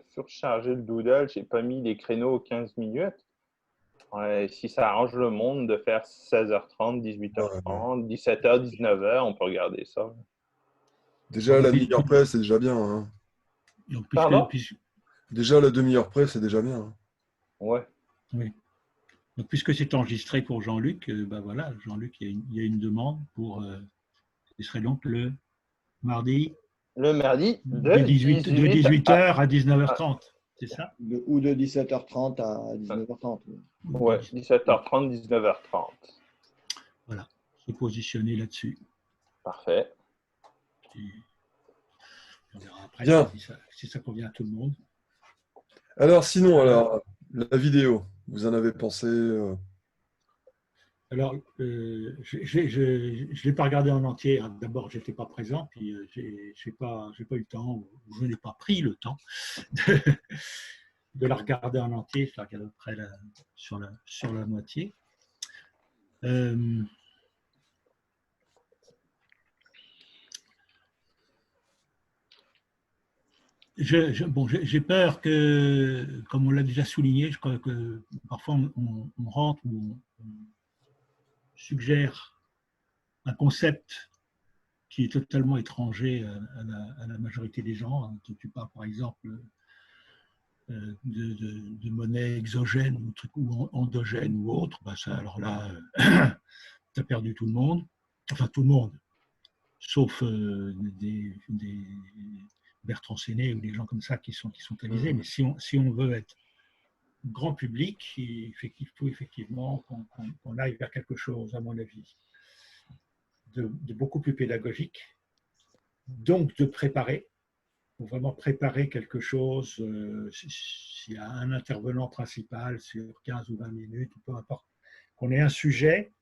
surchargé le doodle. J'ai pas mis les créneaux 15 minutes. Ouais, si ça arrange le monde de faire 16h30, Ouais. 18h30, 17h, 19h, on peut regarder ça. Déjà, Bon, la demi-heure près, c'est déjà bien, hein. donc, Pardon? Déjà, la demi-heure près, c'est déjà bien, hein. Ouais. oui. Donc, puisque c'est enregistré pour Jean-Luc, ben voilà, Jean-Luc, il y a une demande pour. Ce serait donc le mardi Le mardi de de 18 à... 18h à 19h30, c'est ça? Ou de 17h30 à 19h30. Ouais, 17h30, 19h30. Voilà, se positionner là-dessus. Parfait. Et on verra après Bien. si ça convient à tout le monde. Alors, sinon, la vidéo, vous en avez pensé Alors, je ne l'ai pas regardé en entier. D'abord, je n'étais pas présent, puis je n'ai pas eu le temps, ou je n'ai pas pris le temps de la regarder en entier. Je la regarde à peu près sur la moitié. J'ai peur que, comme on l'a déjà souligné, je crois que parfois on rentre ou on suggère un concept qui est totalement étranger à la majorité des gens. Tu parles par exemple de monnaie exogène ou endogène ou autre, ben ça, alors là, tu as perdu tout le monde, enfin tout le monde, sauf des Bertrand Séné ou des gens comme ça qui sont avisés. Mais si on veut être grand public, il faut effectivement qu'on aille vers quelque chose, à mon avis, de beaucoup plus pédagogique, donc de préparer, pour vraiment préparer quelque chose, s'il y a un intervenant principal sur 15 ou 20 minutes, peu importe, qu'on ait un sujet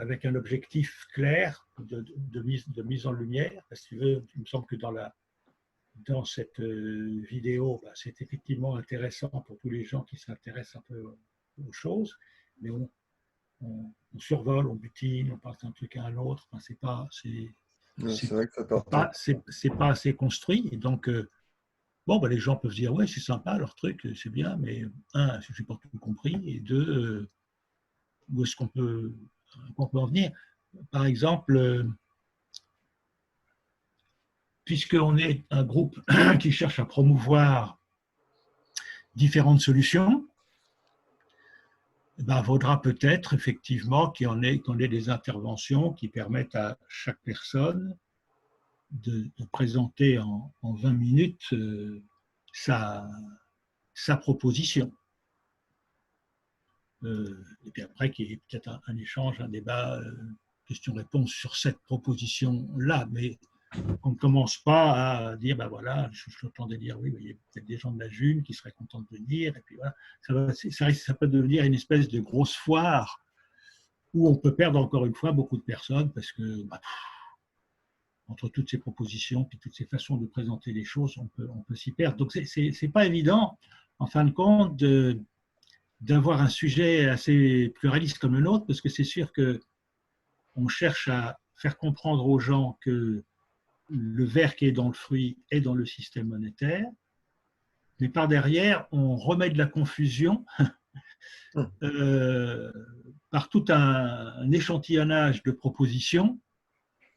avec un objectif clair de mise en lumière. Parce que tu veux, il me semble que dans cette vidéo, c'est effectivement intéressant pour tous les gens qui s'intéressent un peu aux choses, mais on survole, on butine, on passe d'un truc à un autre. Enfin, c'est vrai que ça part. c'est pas assez construit. Et donc, les gens peuvent dire, ouais, c'est sympa, leur truc, c'est bien, mais un, je n'ai pas tout compris, et deux, où est-ce qu'on peut en venir? Par exemple, puisqu'on est un groupe qui cherche à promouvoir différentes solutions, vaudra peut-être effectivement qu'on ait des interventions qui permettent à chaque personne de présenter en 20 minutes sa proposition. Et puis après, qu'il y ait peut-être un échange, un débat, question-réponse sur cette proposition-là. Mais on ne commence pas à dire, voilà, je l'entendais dire, oui, il y a peut-être des gens de la June qui seraient contents de venir, et puis voilà, ça peut devenir une espèce de grosse foire où on peut perdre encore une fois beaucoup de personnes parce que entre toutes ces propositions et toutes ces façons de présenter les choses, on peut s'y perdre. Donc c'est pas évident, en fin de compte, d'avoir un sujet assez pluraliste comme le nôtre, parce que c'est sûr qu'on cherche à faire comprendre aux gens que le ver qui est dans le fruit est dans le système monétaire, mais par derrière, on remet de la confusion par tout un échantillonnage de propositions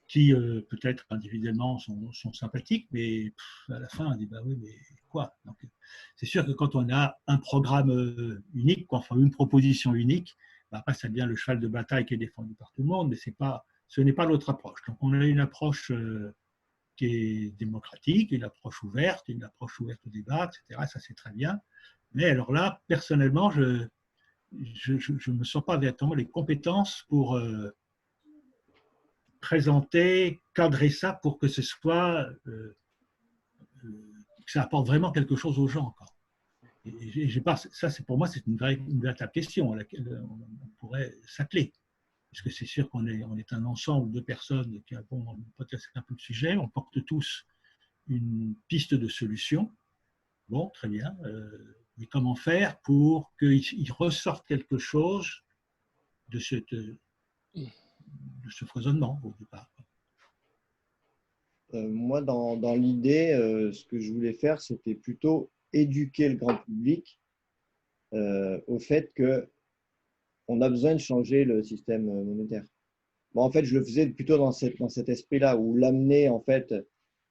qui, peut-être individuellement, sont sympathiques, mais à la fin, on dit, oui, mais quoi? Donc, c'est sûr que quand on a un programme unique, enfin une proposition unique, après, ça devient le cheval de bataille qui est défendu par tout le monde, mais ce n'est pas notre approche. Donc, on a une approche qui est démocratique, une approche ouverte au débat, etc. Ça, c'est très bien. Mais alors là, personnellement, je ne me sens pas véritablement les compétences pour présenter, cadrer ça pour que ce soit, que ça apporte vraiment quelque chose aux gens. Quoi. Et ça, pour moi, c'est une véritable question à laquelle on pourrait s'atteler. Parce que c'est sûr qu'on est un ensemble de personnes qui avons peut-être un peu de sujet, on porte tous une piste de solution. Bon, très bien. Mais comment faire pour qu'il ressorte quelque chose de ce foisonnement au départ? Moi, dans l'idée, ce que je voulais faire, c'était plutôt éduquer le grand public au fait qu'on a besoin de changer le système monétaire. Bon, en fait, je le faisais plutôt dans cet esprit-là, où l'amener, en fait,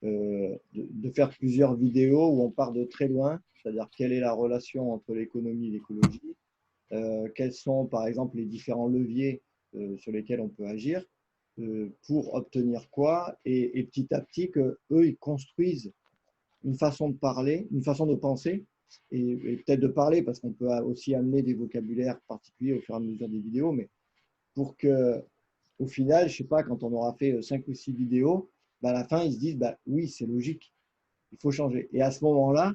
de faire plusieurs vidéos où on part de très loin, c'est-à-dire quelle est la relation entre l'économie et l'écologie, quels sont, par exemple, les différents leviers sur lesquels on peut agir, pour obtenir quoi, et petit à petit, qu'eux, ils construisent une façon de parler, une façon de penser, et peut-être de parler, parce qu'on peut aussi amener des vocabulaires particuliers au fur et à mesure des vidéos, mais pour que, au final, je ne sais pas, quand on aura fait 5 ou 6 vidéos, bah, à la fin, ils se disent, bah, oui, c'est logique, il faut changer. Et à ce moment-là,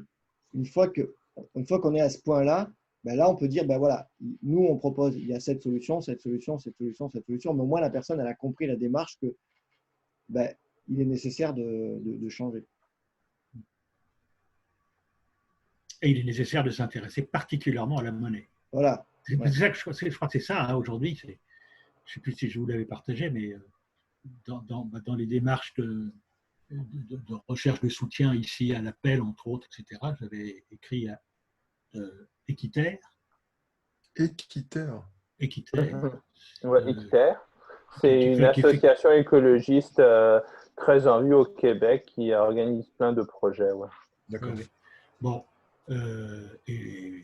une fois qu'on est à ce point-là, bah, là, on peut dire, bah, voilà, nous, on propose, il y a cette solution, cette solution, cette solution, cette solution, mais au moins, la personne, elle a compris la démarche que bah, il est nécessaire de changer. Et il est nécessaire de s'intéresser particulièrement à la monnaie. Voilà. C'est ça que je crois que c'est ça, hein, aujourd'hui. Je ne sais plus si je vous l'avais partagé, mais dans les démarches de recherche de soutien ici à l'appel, entre autres, etc., j'avais écrit à Équiterre. Équiterre. Équiterre. Ouais, Équiterre. C'est une qui fait- association écologiste très en vue au Québec qui organise plein de projets. Ouais. D'accord. Oui. Bon, et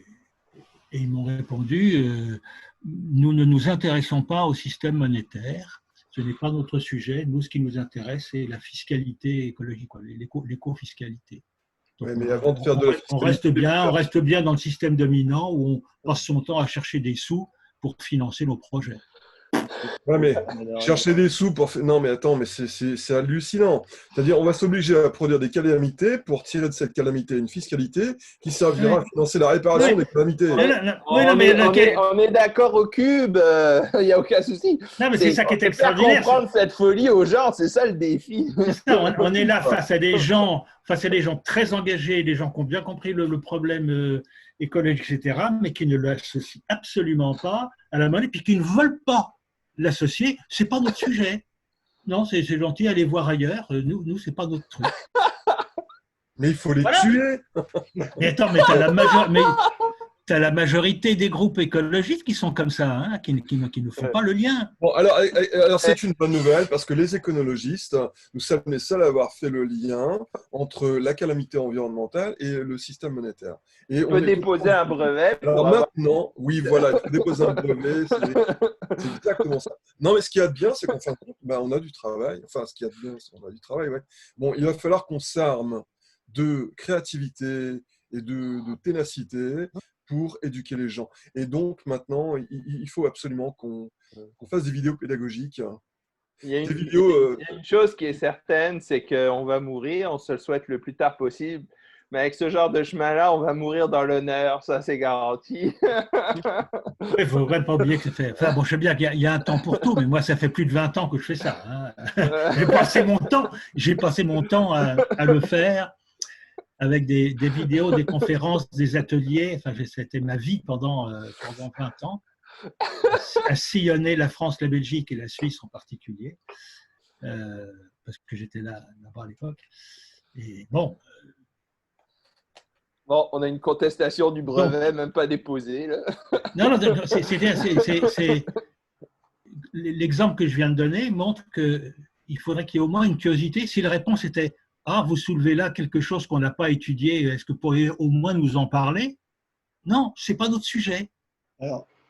ils m'ont répondu, nous ne nous intéressons pas au système monétaire, ce n'est pas notre sujet. Nous, ce qui nous intéresse, c'est la fiscalité écologique, l'éco-fiscalité. Donc, Ouais, mais avant de faire de la on reste bien dans le système dominant où on passe son temps à chercher des sous pour financer nos projets. Ouais, mais chercher des sous pour faire. Non, mais attends, mais c'est hallucinant. C'est-à-dire, on va s'obliger à produire des calamités pour tirer de cette calamité une fiscalité qui servira à financer la réparation des calamités. On est d'accord au cube, il n'y a aucun souci. Non, mais c'est ça qui est extraordinaire. Faire comprendre cette folie aux gens, c'est ça le défi. On est là face à des gens très engagés, des gens qui ont bien compris le problème écologique, etc., mais qui ne l'associent absolument pas à la monnaie, puis qui ne veulent pas l'associer. C'est pas notre sujet. Non, c'est gentil, allez voir ailleurs. Nous, c'est pas notre truc. Mais il faut les tuer. Mais attends, mais t'as la majorité des groupes écologistes qui sont comme ça, hein, qui ne font pas le lien. Bon, alors c'est une bonne nouvelle parce que les écologistes, nous sommes les seuls à avoir fait le lien entre la calamité environnementale et le système monétaire. Et on peut déposer un brevet. Alors maintenant, oui, voilà, il faut déposer un brevet, c'est exactement ça. Non, mais ce qu'il y a de bien, c'est qu'en fin de compte, on a du travail. Enfin, ce qu'il y a de bien, c'est qu'on a du travail, ouais. Bon, il va falloir qu'on s'arme de créativité et de ténacité pour éduquer les gens. Et donc, maintenant, il faut absolument qu'on fasse des vidéos pédagogiques. Il y a une chose qui est certaine, c'est qu'on va mourir, on se le souhaite le plus tard possible, mais avec ce genre de chemin-là, on va mourir dans l'honneur, ça c'est garanti. Il ne faut vraiment pas oublier que ça fait... Enfin, bon, je sais bien qu'il y a un temps pour tout, mais moi, ça fait plus de 20 ans que je fais ça. Hein. J'ai passé mon temps à le faire avec des vidéos, des conférences, des ateliers. Enfin, c'était ma vie pendant 20 ans, à sillonner la France, la Belgique et la Suisse en particulier, parce que j'étais là-bas à l'époque. Et bon. Bon, on a une contestation du brevet, même pas déposée. Là. Non, l'exemple que je viens de donner montre qu'il faudrait qu'il y ait au moins une curiosité. Si la réponse était « Ah, vous soulevez là quelque chose qu'on n'a pas étudié, est-ce que vous pourriez au moins nous en parler ?» Non, ce n'est pas notre sujet.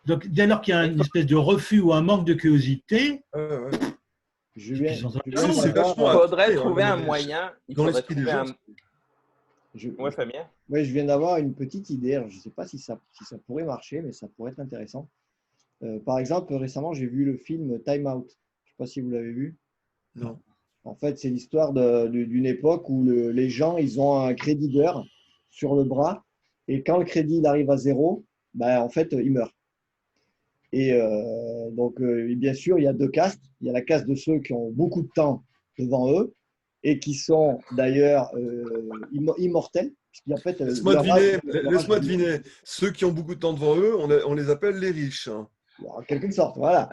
Donc, dès lors qu'il y a une espèce de refus ou un manque de curiosité, il faudrait trouver un moyen. Oui, Fabien. Ouais, je viens d'avoir une petite idée. Alors, je ne sais pas si ça pourrait marcher, mais ça pourrait être intéressant. Par exemple, récemment, j'ai vu le film Time Out. Je ne sais pas si vous l'avez vu. Non. En fait, c'est l'histoire d'une époque où les gens, ils ont un crédit d'heure sur le bras. Et quand le crédit il arrive à zéro, en fait, ils meurent. Et donc, bien sûr, il y a deux castes. Il y a la caste de ceux qui ont beaucoup de temps devant eux et qui sont d'ailleurs immortels. En fait, laisse-moi deviner. Ceux qui ont beaucoup de temps devant eux, on les appelle les riches. En quelque sorte, voilà.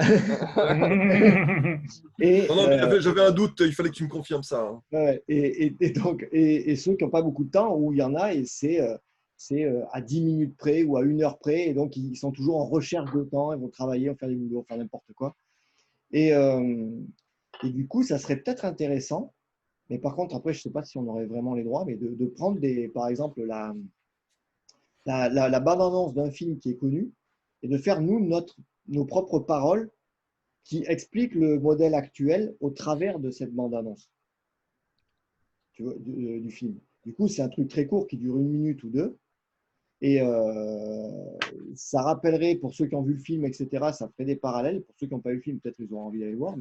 Et, Non, mais j'avais un doute, il fallait que tu me confirmes ça. Hein. ouais, et ceux qui n'ont pas beaucoup de temps, où il y en a, et c'est à 10 minutes près ou à 1 heure près, et donc ils sont toujours en recherche de temps, ils vont travailler, vont faire des boulots, faire n'importe quoi. Et, du coup, ça serait peut-être intéressant, mais par contre, après, je ne sais pas si on aurait vraiment les droits, mais de prendre par exemple la bande-annonce d'un film qui est connu et de faire nos propres paroles qui expliquent le modèle actuel au travers de cette bande-annonce du film. Du coup, c'est un truc très court qui dure 1 minute ou 2. Et ça rappellerait, pour ceux qui ont vu le film, etc., ça ferait des parallèles. Pour ceux qui n'ont pas vu le film, peut-être ils auront envie d'aller voir.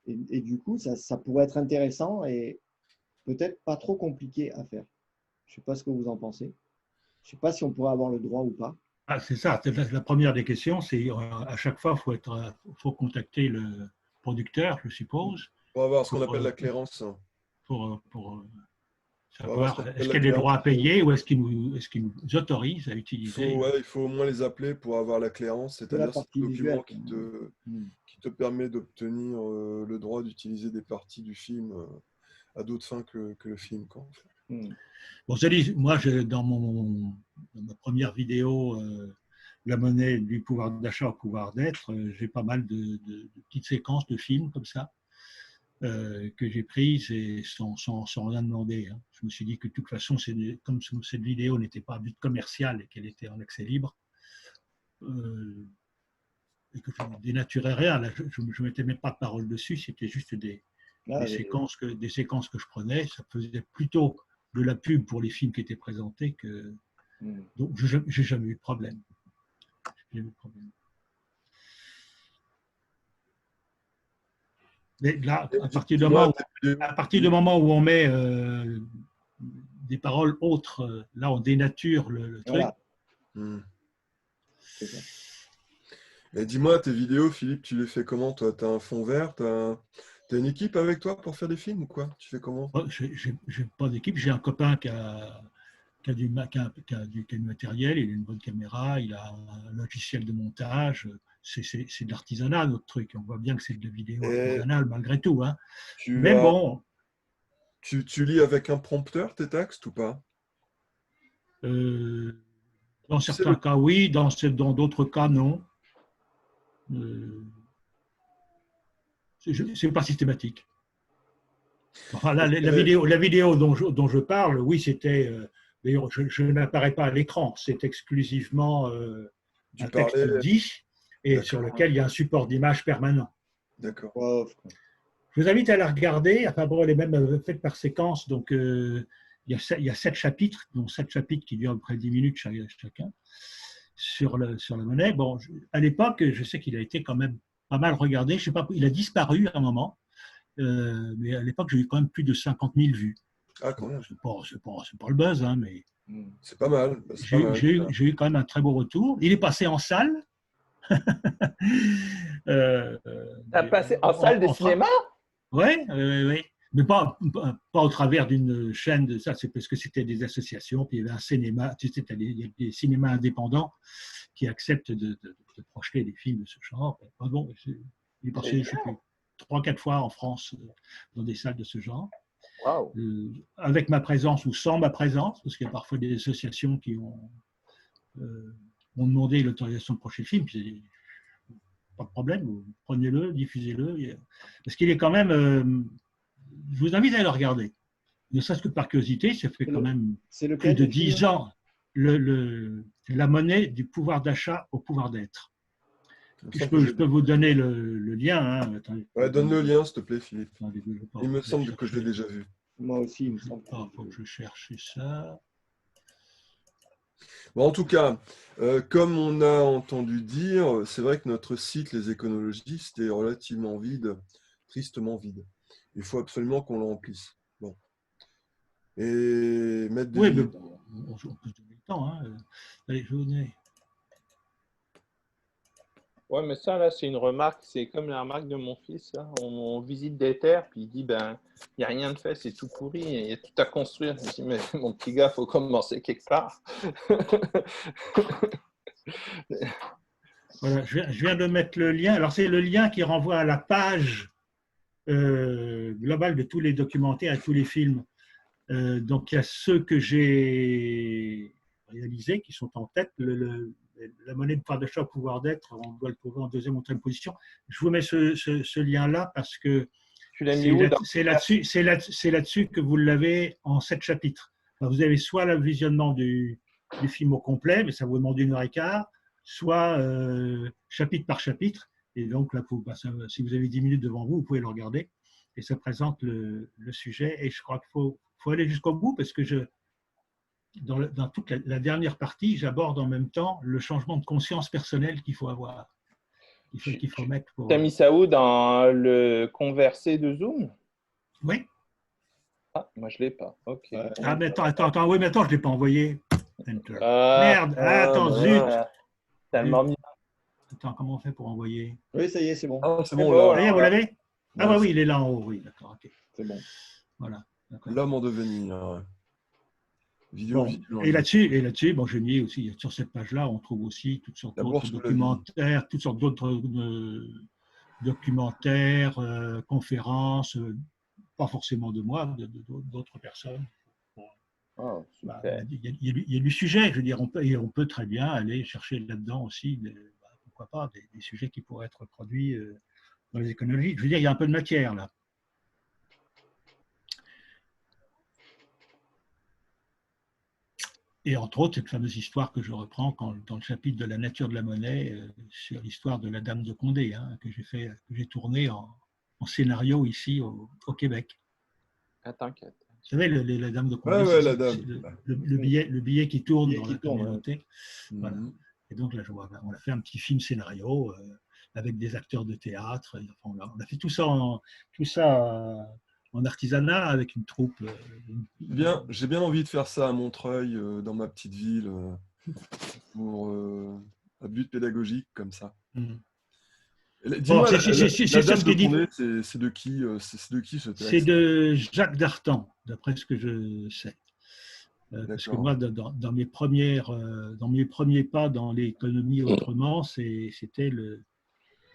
Et du coup, ça pourrait être intéressant et peut-être pas trop compliqué à faire. Je ne sais pas ce que vous en pensez. Je ne sais pas si on pourrait avoir le droit ou pas. Ah, c'est ça. La première des questions, c'est à chaque fois, faut contacter le producteur, je suppose, On va voir ce qu'on appelle la clairance. pour On va voir ce savoir qu'on appelle est-ce la qu'il y a des droits à clairance. payer ou est-ce qu'ils nous autorisent à utiliser. Il faut au moins les appeler pour avoir la clairance, De la c'est-à-dire c'est partie un document visuelle. qui te permet d'obtenir le droit d'utiliser des parties du film à d'autres fins que le film. Quoi. Bon, moi, dans ma première vidéo, la monnaie du pouvoir d'achat au pouvoir d'être, j'ai pas mal de petites séquences de films comme ça que j'ai prises et sans rien demander. Hein. Je me suis dit que de toute façon, comme cette vidéo n'était pas à but commercial et qu'elle était en accès libre, et que je ne dénaturais rien, là, je ne mettais même pas de parole dessus, c'était juste des séquences que je prenais. Ça faisait plutôt de la pub pour les films qui étaient présentés que. Donc, je n'ai jamais eu de problème. Mais là, à partir du moment où on met des paroles autres, là, on dénature le truc. Voilà. Et dis-moi, tes vidéos, Philippe, tu les fais comment, toi? Tu as un fond vert? Tu as une équipe avec toi pour faire des films ou quoi? Tu fais comment? Je n'ai pas d'équipe. J'ai un copain qui a du matériel, il a une bonne caméra, il a un logiciel de montage. C'est de l'artisanat, notre truc. On voit bien que c'est de la vidéo artisanale malgré tout. Hein. Mais bon. Tu lis avec un prompteur tes textes ou pas? Dans certains cas, oui. Dans d'autres cas, non. C'est pas systématique. Enfin, là, la vidéo dont je parle, oui, c'était. D'ailleurs, je n'apparais pas à l'écran, c'est exclusivement un texte dit et sur lequel il y a un support d'image permanent. D'accord. Je vous invite à la regarder. Enfin, bon, elle est même faite par séquence, donc il y a 7 chapitres, dont 7 chapitres qui durent à peu près 10 minutes chacun, sur la monnaie. Bon, à l'époque, je sais qu'il a été quand même pas mal regardé. Je sais pas, il a disparu à un moment. Mais à l'époque, j'ai eu quand même plus de 50 000 vues. Ah, quand même. C'est pas le buzz, hein, mais. C'est pas mal. J'ai eu quand même un très beau retour. Il est passé en salle. T'as passé en salle de cinéma? Oui. Mais pas au travers d'une chaîne de ça, c'est parce que c'était des associations, puis il y avait un cinéma, il y a des cinémas indépendants qui acceptent de projeter des films de ce genre. Bon, il est passé, je sais plus, 3-4 fois en France dans des salles de ce genre. Wow. Avec ma présence ou sans ma présence, parce qu'il y a parfois des associations qui ont demandé l'autorisation de projeter le film. Puis, pas de problème, prenez-le, diffusez-le. Parce qu'il est quand même. Je vous invite à le regarder. Ne serait-ce que par curiosité, ça fait quand même plus de 10 ans. La monnaie du pouvoir d'achat au pouvoir d'être. Je peux vous donner le lien. Hein. Attendez, donne le lien, s'il te plaît, Philippe. Attendez, il me semble que je l'ai déjà vu. Moi aussi, il me semble. Il faut que je cherche ça. Bon, en tout cas, comme on a entendu dire, c'est vrai que notre site, Les Éconologistes, est relativement vide, tristement vide. Il faut absolument qu'on le remplisse. Bon. Et mettre des... Oui, mais bon, on peut se donner le temps. Hein. Allez, je vous donner. Ouais, mais ça, là, c'est une remarque. C'est comme la remarque de mon fils. Là. On visite des terres, puis il dit, ben, il n'y a rien de fait, c'est tout pourri, il y a tout à construire. Je dis, mais mon petit gars, il faut commencer quelque part. Voilà, je viens de mettre le lien. Alors, c'est le lien qui renvoie à la page globale de tous les documentaires et tous les films. Donc, il y a ceux que j'ai réalisés qui sont en tête. La monnaie de pouvoir d'achat, pouvoir d'être, on doit le trouver en deuxième ou troisième position. Je vous mets ce lien-là parce que Tu l'as mis où c'est là-dessus que vous l'avez en 7 chapitres. Alors, vous avez soit le visionnement du film au complet, mais ça vous demande 1h15, soit chapitre par chapitre. Et donc, là, si vous avez 10 minutes devant vous, vous pouvez le regarder. Et ça présente le sujet. Et je crois qu'il faut aller jusqu'au bout parce que dans toute la dernière partie, j'aborde en même temps le changement de conscience personnelle qu'il faut avoir. Qu'il faut mettre pour... Tu as mis ça où dans le conversé de Zoom? Oui. Ah, moi je ne l'ai pas. Ok. Ah, mais attends, oui, mais attends, je ne l'ai pas envoyé. Merde, attends, zut. Tellement mis. Attends, comment on fait pour envoyer? Oui, ça y est, c'est bon. Ah, c'est bon, Ça y est, vous l'avez? Ah, bah oui, il est là en haut, oui, d'accord, ok. C'est bon. Voilà. L'homme en devenir. Bon, et là-dessus, bon, j'ai mis aussi, sur cette page-là, on trouve aussi toutes sortes d'autres documentaires, toutes sortes d'autres documentaires, conférences, pas forcément de moi, d'autres personnes. Oh, il y a du sujet, je veux dire, on peut très bien aller chercher là-dedans aussi, pourquoi pas, des sujets qui pourraient être produits dans les économies. Je veux dire, il y a un peu de matière là. Et entre autres, cette fameuse histoire que je reprends dans le chapitre de la nature de la monnaie, sur l'histoire de la Dame de Condé, hein, que j'ai tourné en scénario ici au Québec. Attends. Vous savez, la Dame de Condé, ouais, la dame. Le billet qui tourne dans la communauté. Voilà. Et donc là, on a fait un petit film scénario avec des acteurs de théâtre. Enfin, on a fait tout ça en artisanat avec une troupe. J'ai bien envie de faire ça à Montreuil, dans ma petite ville, pour un but pédagogique comme ça. Dis-moi, la Dame de Condé, c'est de qui ce texte? C'est de Jacques Dartan, d'après ce que je sais. Parce que moi, dans mes premiers pas dans l'économie autrement, c'était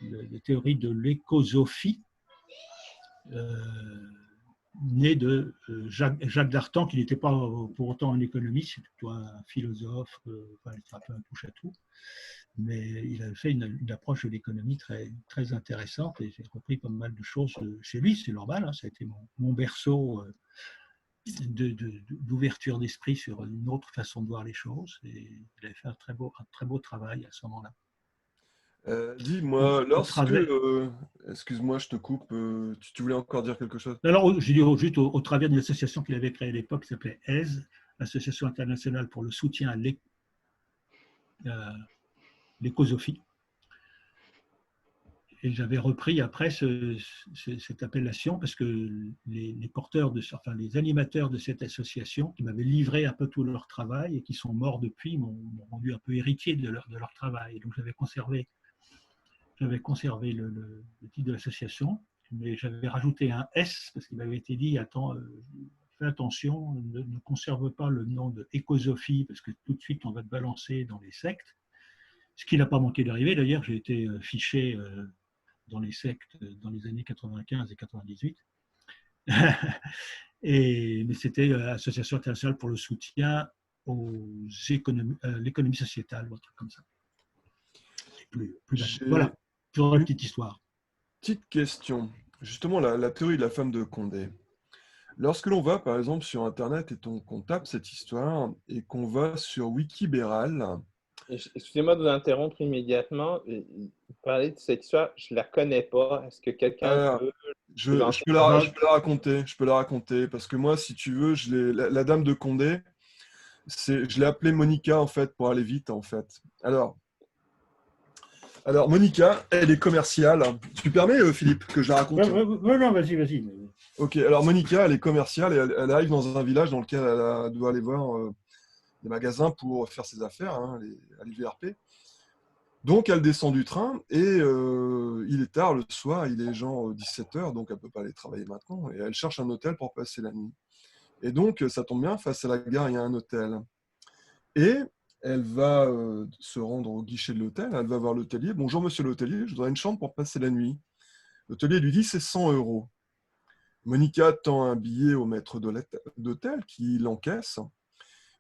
la théorie de l'écosophie, né de Jacques Dartan, qui n'était pas pour autant un économiste, c'est plutôt un philosophe, un peu un touche-à-tout. Mais il a fait une approche de l'économie très, très intéressante et j'ai repris pas mal de choses chez lui, c'est normal, hein, ça a été mon berceau d'ouverture d'esprit sur une autre façon de voir les choses et il avait fait un très beau travail à ce moment-là. Dis-moi, excuse-moi, je te coupe, tu voulais encore dire quelque chose? Alors, je dis juste au travers d'une association qu'il avait créée à l'époque qui s'appelait AISE, l'Association internationale pour le soutien à l'écosophie. Et j'avais repris après cette appellation parce que les animateurs de cette association qui m'avaient livré un peu tout leur travail et qui sont morts depuis m'ont rendu un peu héritier de leur travail. Et donc j'avais conservé le titre de l'association, mais j'avais rajouté un S parce qu'il m'avait été dit fais attention, ne conserve pas le nom de écosophie parce que tout de suite on va te balancer dans les sectes. Ce qui n'a pas manqué d'arriver. D'ailleurs, j'ai été fiché dans les sectes dans les années 95 et 98. Mais c'était l'Association internationale pour le soutien l'économie sociétale ou un truc comme ça. Voilà, pour une petite histoire. Petite question. Justement, la théorie de la femme de Condé. Lorsque l'on va, par exemple, sur Internet et qu'on tape cette histoire et qu'on va sur Wikibéral. Excusez-moi de vous interrompre immédiatement. Parler de cette histoire, je ne la connais pas. Est-ce que quelqu'un peut... Je peux la raconter parce que moi, si tu veux, la Dame de Condé, je l'ai appelée Monica, en fait, pour aller vite, en fait. Alors Monica, elle est commerciale. Tu permets, Philippe, que je la raconte? Non, vas-y. Ok, alors Monica, elle est commerciale et elle arrive dans un village dans lequel elle doit aller voir des magasins pour faire ses affaires, hein, les VRP. Donc, elle descend du train et il est tard le soir, il est genre 17h, donc elle ne peut pas aller travailler maintenant. Et elle cherche un hôtel pour passer la nuit. Et donc, ça tombe bien, face à la gare, il y a un hôtel. Et Elle va se rendre au guichet de l'hôtel, elle va voir l'hôtelier. Bonjour monsieur l'hôtelier, je voudrais une chambre pour passer la nuit. L'hôtelier lui dit c'est 100 euros. Monica tend un billet au maître d'hôtel qui l'encaisse,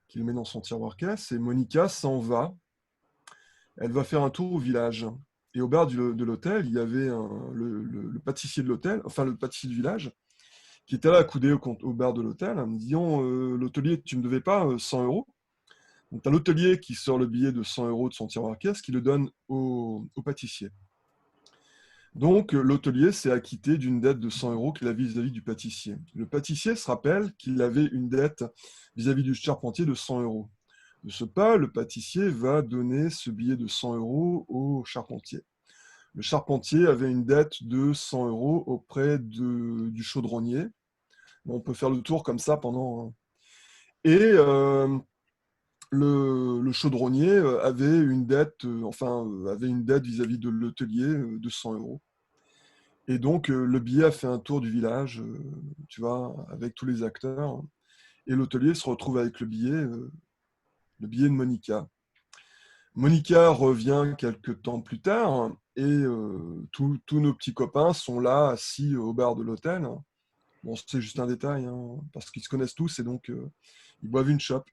qui le met dans son tiroir caisse, et Monica s'en va. Elle va faire un tour au village. Et au bar de l'hôtel, il y avait le pâtissier de l'hôtel, enfin le pâtissier du village, qui était là accoudé au bar de l'hôtel, en me disant l'hôtelier, tu ne me devais pas 100 euros. Donc, tu as l'hôtelier qui sort le billet de 100 euros de son tiroir caisse, qui le donne au pâtissier. Donc, l'hôtelier s'est acquitté d'une dette de 100 euros qu'il avait vis-à-vis du pâtissier. Le pâtissier se rappelle qu'il avait une dette vis-à-vis du charpentier de 100 euros. De ce pas, le pâtissier va donner ce billet de 100 euros au charpentier. Le charpentier avait une dette de 100 euros auprès du chaudronnier. Bon, on peut faire le tour comme ça pendant... Et le chaudronnier avait une dette vis-à-vis de l'hôtelier de 100 euros. Et donc, le billet a fait un tour du village, tu vois, avec tous les acteurs. Et l'hôtelier se retrouve avec le billet de Monica. Monica revient quelques temps plus tard et tous nos petits copains sont là, assis au bar de l'hôtel. Bon, c'est juste un détail, hein, parce qu'ils se connaissent tous et donc ils boivent une chope.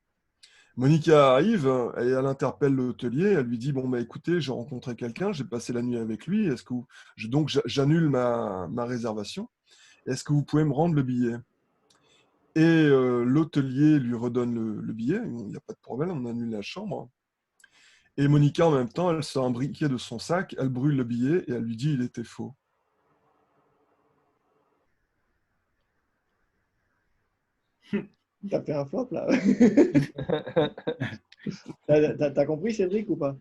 Monica arrive et elle interpelle l'hôtelier. Elle lui dit bon, bah, écoutez, j'ai rencontré quelqu'un, j'ai passé la nuit avec lui. Donc, j'annule ma réservation. Est-ce que vous pouvez me rendre le billet? Et l'hôtelier lui redonne le billet. Il n'y a pas de problème, on annule la chambre. Et Monica, en même temps, elle sort un briquet de son sac, elle brûle le billet et elle lui dit il était faux. T'as fait un flop là. T'as compris, Cédric, ou pas?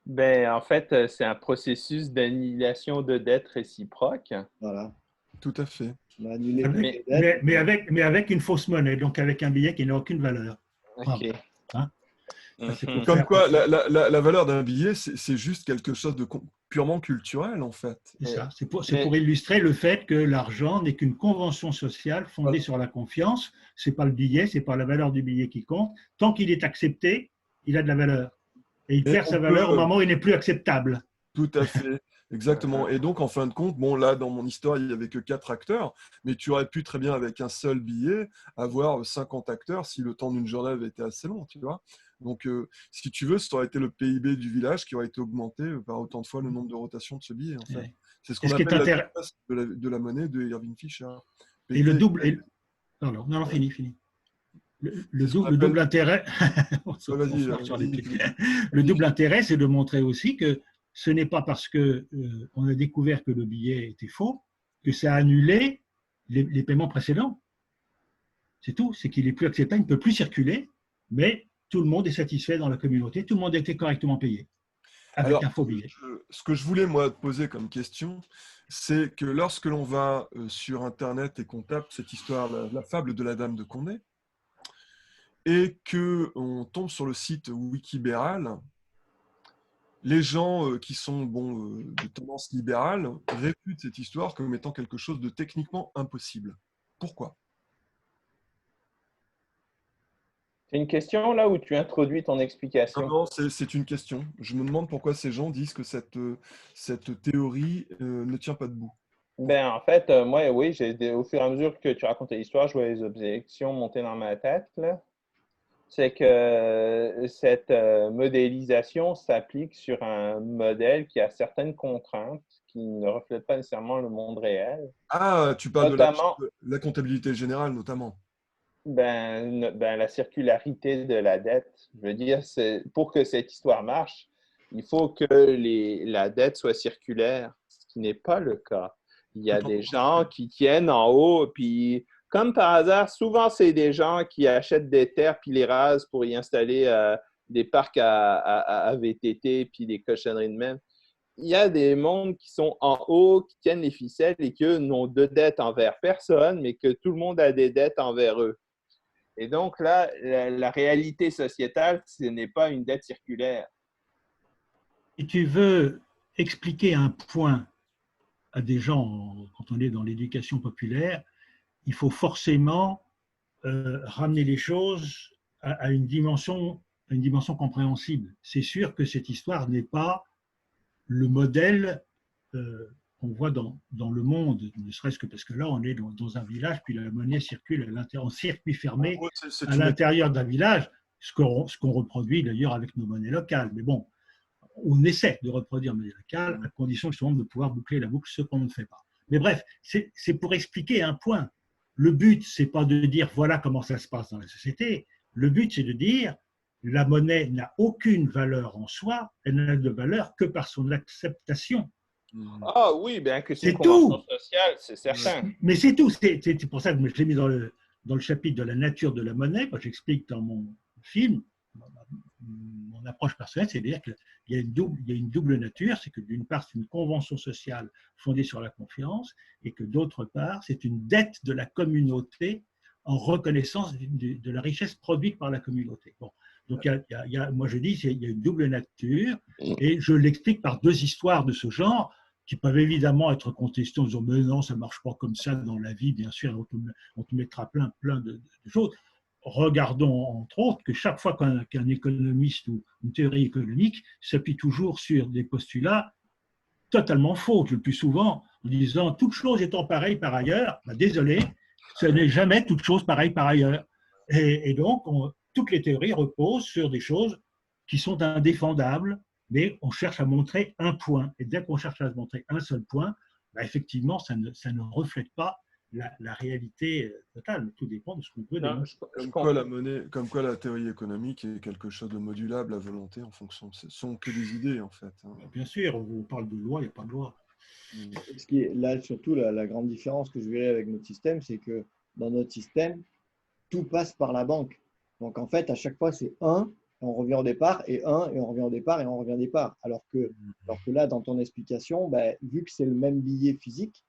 Ben, en fait, c'est un processus d'annihilation de dettes réciproques. Voilà. Tout à fait. On a annulé toutes Mais, les dettes. mais avec une fausse monnaie, donc avec un billet qui n'a aucune valeur. OK. Hein? Ça, c'est pour Comme faire- quoi, la valeur d'un billet, c'est juste quelque chose de purement culturel, en fait. C'est ça. C'est Mais- pour illustrer le fait que l'argent n'est qu'une convention sociale fondée Voilà. sur la confiance. C'est pas le billet, c'est pas la valeur du billet qui compte. Tant qu'il est accepté, il a de la valeur. Et il Et perd on sa valeur peut- au moment où il n'est plus acceptable. Tout à fait, exactement. Et donc, en fin de compte, bon, là, dans mon histoire, il n'y avait que 4 acteurs, mais tu aurais pu très bien, avec un seul billet, avoir 50 acteurs si le temps d'une journée avait été assez long, tu vois. Donc, si tu veux, ça aurait été le PIB du village qui aurait été augmenté par autant de fois le nombre de rotations de ce billet, en fait. Ouais. C'est ce Et qu'on ce qui est appelle la intéressant. vitesse de la monnaie de Irving Fisher. Et le PT. double. Pardon, non, fini. Le C'est ce qu'on double appelle- intérêt, on se Ouais, vas-y, marre sur les vas-y. pieds. Le double intérêt, c'est de montrer aussi que ce n'est pas parce que on a découvert que le billet était faux que ça a annulé les paiements précédents. C'est tout, c'est qu'il est plus acceptable, il ne peut plus circuler, mais tout le monde est satisfait dans la communauté, tout le monde a été correctement payé avec Alors, un faux billet. ce que je voulais, moi, te poser comme question, c'est que lorsque l'on va sur Internet et qu'on tape cette histoire, la fable de la Dame de Condé, et qu'on tombe sur le site Wikibéral, les gens qui sont de tendance libérale réputent cette histoire comme étant quelque chose de techniquement impossible. Pourquoi? C'est une question là où tu introduis ton Non, explication. non, c'est une question. Je me demande pourquoi ces gens disent que cette théorie ne tient pas debout. Ben, en fait, moi, oui, au fur et à mesure que tu racontais l'histoire, je vois les objections monter dans ma tête, là. C'est que cette modélisation s'applique sur un modèle qui a certaines contraintes qui ne reflètent pas nécessairement le monde réel. Ah, tu parles Notamment, de la comptabilité générale, notamment. la circularité de la dette. Je veux dire, pour que cette histoire marche, il faut que la dette soit circulaire, ce qui n'est pas le cas. Il y a des gens qui tiennent en haut, puis comme par hasard, souvent c'est des gens qui achètent des terres puis les rasent pour y installer des parcs à VTT puis des cochonneries de même. Il y a des mondes qui sont en haut, qui tiennent les ficelles et qui n'ont de dettes envers personne, mais que tout le monde a des dettes envers eux. Et donc là, la réalité sociétale, ce n'est pas une dette circulaire. Si tu veux expliquer un point à des gens, quand on est dans l'éducation populaire, il faut forcément ramener les choses à une dimension une dimension compréhensible. C'est sûr que cette histoire n'est pas le modèle qu'on voit dans le monde, ne serait-ce que parce que là, on est dans un village, puis la monnaie circule en circuit fermé gros, à l'intérieur d'un village, ce qu'on reproduit d'ailleurs avec nos monnaies locales. Mais bon, on essaie de reproduire monnaie locale à condition justement de pouvoir boucler la boucle, ce qu'on ne fait pas. Mais bref, c'est pour expliquer un point. Le but, c'est pas de dire voilà comment ça se passe dans la société. Le but, c'est de dire la monnaie n'a aucune valeur en soi, elle n'a de valeur que par son acceptation. Ah oui, bien que c'est une C'est convention tout. sociale, c'est certain. Mais c'est tout. C'est pour ça que je l'ai mis dans le chapitre de la nature de la monnaie. Quand j'explique dans mon film, mon approche personnelle, c'est de dire qu'il y a une double nature. C'est que d'une part, c'est une convention sociale fondée sur la confiance, et que d'autre part, c'est une dette de la communauté en reconnaissance de la richesse produite par la communauté. Bon. Donc, moi je dis qu'il y a une double nature, et je l'explique par deux histoires de ce genre qui peuvent évidemment être contestées en disant mais non, ça ne marche pas comme ça dans la vie, bien sûr, on te mettra plein de choses. Regardons entre autres que chaque fois qu'un économiste ou une théorie économique s'appuie toujours sur des postulats totalement faux, le plus souvent en disant toute chose étant pareille par ailleurs, ben, désolé, ce n'est jamais toute chose pareille par ailleurs. Et donc, toutes les théories reposent sur des choses qui sont indéfendables, mais on cherche à montrer un point. Et dès qu'on cherche à montrer un seul point, ben effectivement, ça ne reflète pas la réalité totale. Tout dépend de ce qu'on veut démontrer. Comme quoi la théorie économique est quelque chose de modulable à volonté en fonction. Ce sont que des idées, en fait. Bien sûr, on parle de loi, il n'y a pas de loi. Ce qui est là, surtout, la grande différence que je verrais avec notre système, c'est que dans notre système, tout passe par la banque. Donc, en fait, à chaque fois, c'est 1, on revient au départ, et 1, et on revient au départ, et on revient au départ. Alors que là, dans ton explication, ben, vu que c'est le même billet physique,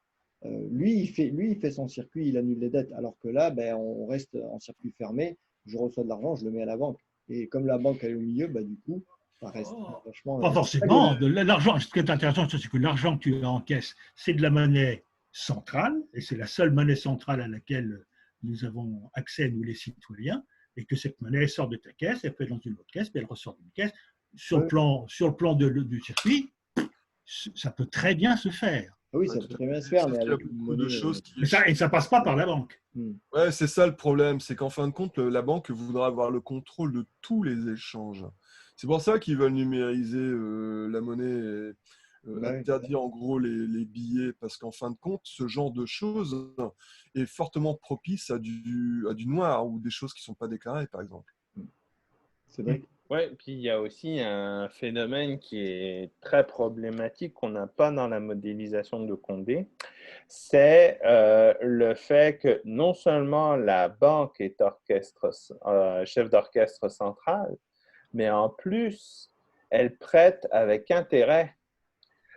lui, il fait son circuit, il annule les dettes. Alors que là, ben, on reste en circuit fermé, je reçois de l'argent, je le mets à la banque. Et comme la banque est au milieu, ben, du coup, ça reste vachement… Pas forcément. L'argent, ce qui est intéressant, c'est que l'argent que tu encaisses, c'est de la monnaie centrale, et c'est la seule monnaie centrale à laquelle nous avons accès, nous les citoyens, et que cette monnaie sort de ta caisse, elle fait dans une autre caisse, puis elle ressort d'une caisse. Sur le plan du circuit, ça peut très bien se faire. Oui, ça peut très bien se faire, mais avec et ça passe pas par la banque. Ouais, c'est ça le problème, c'est qu'en fin de compte, la banque voudra avoir le contrôle de tous les échanges. C'est pour ça qu'ils veulent numériser la monnaie, interdire en gros les billets, parce qu'en fin de compte, ce genre de choses est fortement propice à du noir ou des choses qui ne sont pas déclarées, par exemple. C'est vrai. Oui, puis il y a aussi un phénomène qui est très problématique qu'on n'a pas dans la modélisation de Condé, c'est le fait que non seulement la banque est chef d'orchestre central, mais en plus, elle prête avec intérêt.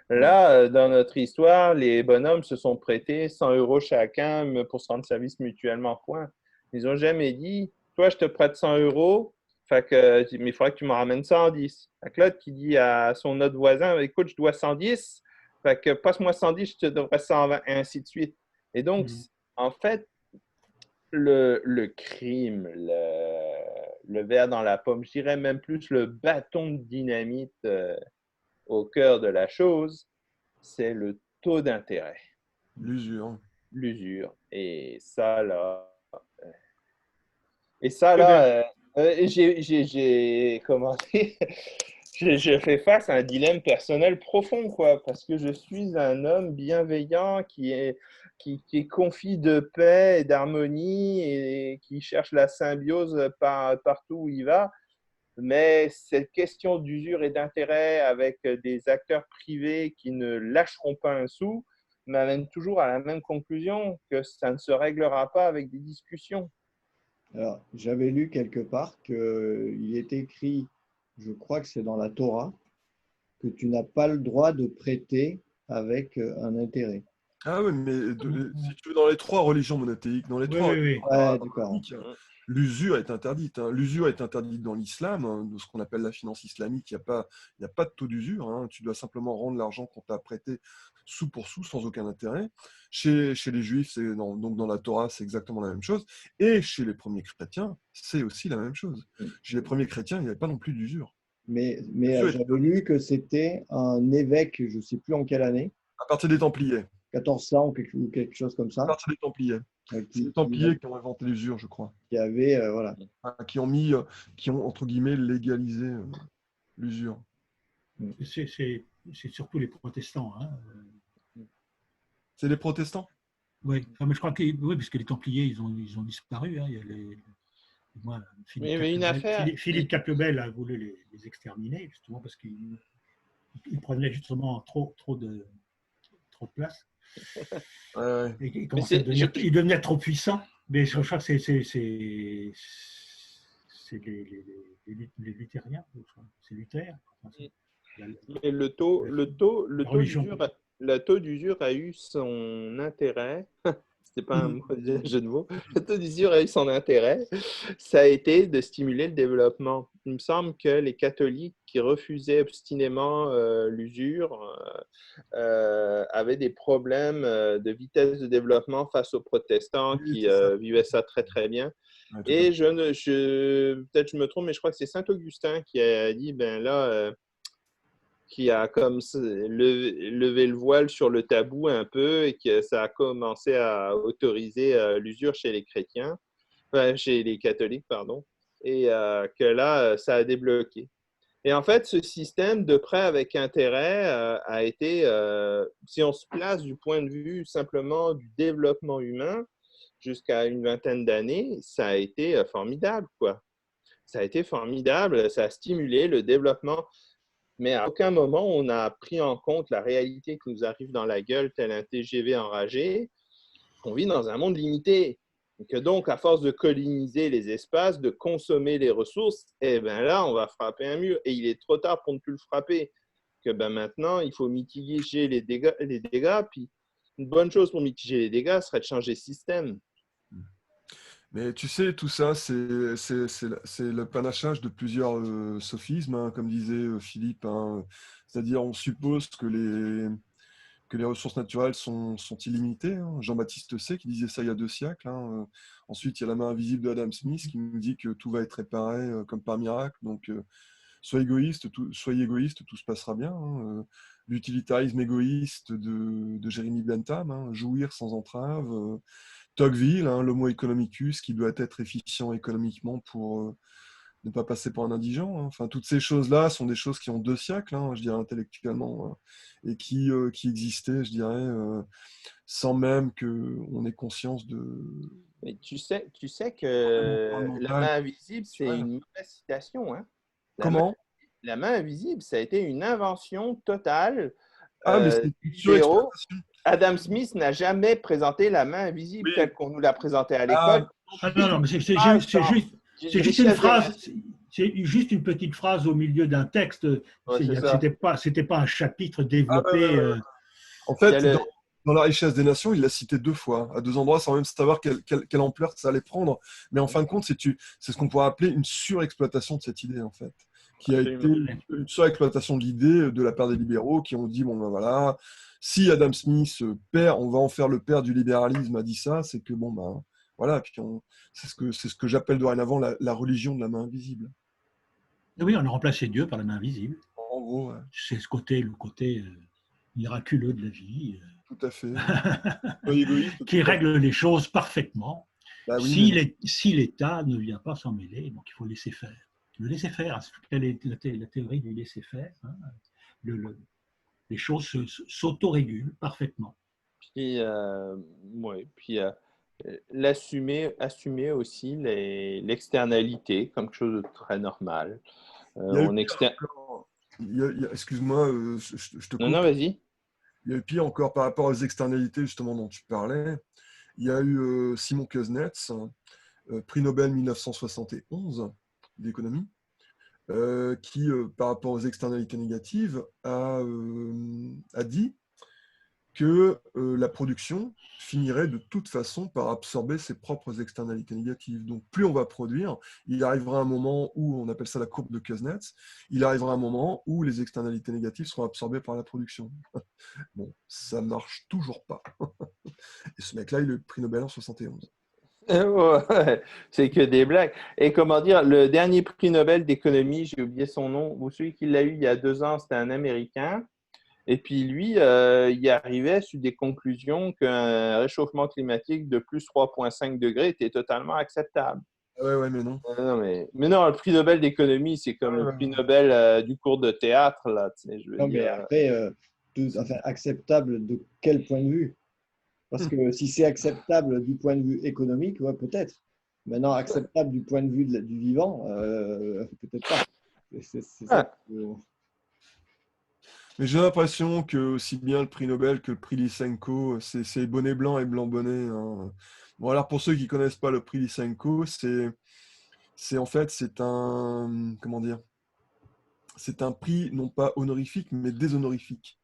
Là, dans notre histoire, les bonhommes se sont prêtés 100 € chacun pour se rendre service mutuellement, point. Ils n'ont jamais dit, toi, je te prête 100 €, mais il faudrait que tu m'en ramènes 110. Fait que l'autre qui dit à son autre voisin, écoute, je dois 110, fait que passe-moi 110, je te devrais 120, et ainsi de suite. Et donc, en fait, le crime, le verre dans la pomme, je dirais même plus le bâton de dynamite au cœur de la chose, c'est le taux d'intérêt. L'usure. Et ça, là, comment dire, je fais face à un dilemme personnel profond, quoi, parce que je suis un homme bienveillant qui est confit de paix et d'harmonie et qui cherche la symbiose partout où il va. Mais cette question d'usure et d'intérêt avec des acteurs privés qui ne lâcheront pas un sou m'amène toujours à la même conclusion, que ça ne se réglera pas avec des discussions. Alors, j'avais lu quelque part qu'il est écrit, je crois que c'est dans la Torah, que tu n'as pas le droit de prêter avec un intérêt. Ah oui, mais si tu veux, dans les 3 religions monothéiques, dans les 3 religions d'accord. l'usure est interdite. Hein. L'usure est interdite dans l'islam, hein, de ce qu'on appelle la finance islamique. Il n'y a pas de taux d'usure. Hein. Tu dois simplement rendre l'argent qu'on t'a prêté sou pour sou, sans aucun intérêt. Chez les juifs, donc dans la Torah, c'est exactement la même chose. Et chez les premiers chrétiens, c'est aussi la même chose. Chez les premiers chrétiens, il n'y avait pas non plus d'usure. Mais j'avais lu que c'était un évêque, je ne sais plus en quelle année, À partir des Templiers. 1400 ou quelque chose comme À ça. partir des Templiers. C'est les Templiers qui ont inventé l'usure, je crois. Qui avait, voilà. Qui ont entre guillemets, légalisé l'usure. C'est surtout les protestants. Hein. C'est les protestants? Oui, enfin, mais je crois que oui, puisque les Templiers, ils ont disparu. Hein. Il y a moi, Philippe Capebel a voulu les exterminer, justement, parce qu'ils prenaient justement trop de place. Ouais. Et ils devenaient trop puissants. Mais je crois que c'est les luthériens, c'est Luther. Mais le taux d'usure a eu son intérêt. C'était pas un mauvais jeu de mots. Le taux d'usure a eu son intérêt. Ça a été de stimuler le développement. Il me semble que les catholiques qui refusaient obstinément l'usure avaient des problèmes de vitesse de développement face aux protestants qui vivaient ça très très bien. Ouais, et peut-être je me trompe, mais je crois que c'est Saint-Augustin qui a dit, ben là, qui a comme levé le voile sur le tabou un peu et que ça a commencé à autoriser l'usure chez les chrétiens, chez les catholiques, pardon, et que là, ça a débloqué. Et en fait, ce système de prêt avec intérêt a été, si on se place du point de vue simplement du développement humain, jusqu'à une vingtaine d'années, ça a été formidable, quoi. Ça a été formidable, ça a stimulé le développement. Mais à aucun moment, on a pris en compte la réalité qui nous arrive dans la gueule, tel un TGV enragé, qu'on vit dans un monde limité. Et que donc, à force de coloniser les espaces, de consommer les ressources, eh bien là, on va frapper un mur. Et il est trop tard pour ne plus le frapper. Que ben maintenant, il faut mitiger les dégâts. Puis une bonne chose pour mitiger les dégâts serait de changer de système. Mais tu sais, tout ça, c'est le panachage de plusieurs sophismes, hein, comme disait Philippe. Hein. C'est-à-dire, on suppose que les ressources naturelles sont illimitées. Hein. Jean-Baptiste Say qui disait ça il y a 2 siècles. Hein. Ensuite, il y a la main invisible de Adam Smith qui nous dit que tout va être réparé comme par miracle. Donc, soyez égoïste, tout se passera bien. Hein. L'utilitarisme égoïste de Jérémy Bentham, hein, jouir sans entrave. Tocqueville, hein, l'homo economicus, qui doit être efficient économiquement pour ne pas passer pour un indigent. Hein. Enfin, toutes ces choses-là sont des choses qui ont 2 siècles, hein, je dirais intellectuellement, hein, et qui existaient, je dirais, sans même qu'on ait conscience de... Mais tu sais que la main invisible, c'est une mauvaise citation. Hein? Comment? La main invisible, ça a été une invention totale. Mais c'est une surexploitation. Adam Smith n'a jamais présenté la main invisible telle qu'on nous l'a présentée à l'école. Non, mais c'est juste une phrase, c'est juste une petite phrase au milieu d'un texte. C'était pas un chapitre développé. En fait, dans La richesse des nations, il l'a cité 2 fois, à 2 endroits, sans même savoir quelle ampleur ça allait prendre. Mais en fin de compte, c'est ce qu'on pourrait appeler une surexploitation de cette idée, en fait, qui a été une surexploitation de l'idée de la part des libéraux qui ont dit, bon ben voilà, si Adam Smith, père, on va en faire le père du libéralisme, a dit ça, c'est que bon ben voilà, puis c'est ce que j'appelle dorénavant la religion de la main invisible. Oui, on a remplacé Dieu par la main invisible. En gros, ouais. C'est le côté miraculeux de la vie. Tout à fait. Qui règle les choses parfaitement. Bah oui, si l'État ne vient pas s'en mêler, donc il faut laisser faire. Le laisser faire, c'est la théorie du laisser faire. Hein. Les choses s'autorégulent parfaitement. Puis, assumer aussi l'externalité comme quelque chose de très normal. Excuse-moi, je te coupe. Non, vas-y. Il y a eu pire encore par rapport aux externalités justement dont tu parlais. Il y a eu Simon Kuznets, prix Nobel 1971 d'économie, qui, par rapport aux externalités négatives, a dit que la production finirait de toute façon par absorber ses propres externalités négatives. Donc plus on va produire, il arrivera un moment où, on appelle ça la courbe de Kuznets, il arrivera un moment où les externalités négatives seront absorbées par la production. Bon, ça marche toujours pas. Et ce mec-là, il a eu le prix Nobel en 71. Ouais, c'est que des blagues. Et comment dire, le dernier prix Nobel d'économie, j'ai oublié son nom, ou celui qui l'a eu il y a 2 ans, c'était un Américain. Et puis lui, il arrivait sur des conclusions qu'un réchauffement climatique de plus 3,5 degrés était totalement acceptable. Ah ouais, ouais, mais non. Non, mais non, le prix Nobel d'économie, c'est comme le prix Nobel du cours de théâtre, là, tu sais, je veux Non, mais dire. après, enfin, acceptable de quel point de vue? Parce que si c'est acceptable du point de vue économique, ouais, peut-être. Maintenant, acceptable du point de vue du vivant, peut-être pas. C'est ça. Ah, Mais j'ai l'impression que aussi bien le prix Nobel que le prix Lysenko, c'est bonnet blanc et blanc bonnet, hein. Bon, alors pour ceux qui connaissent pas le prix Lysenko, c'est en fait, c'est un, comment dire, c'est un prix non pas honorifique, mais déshonorifique.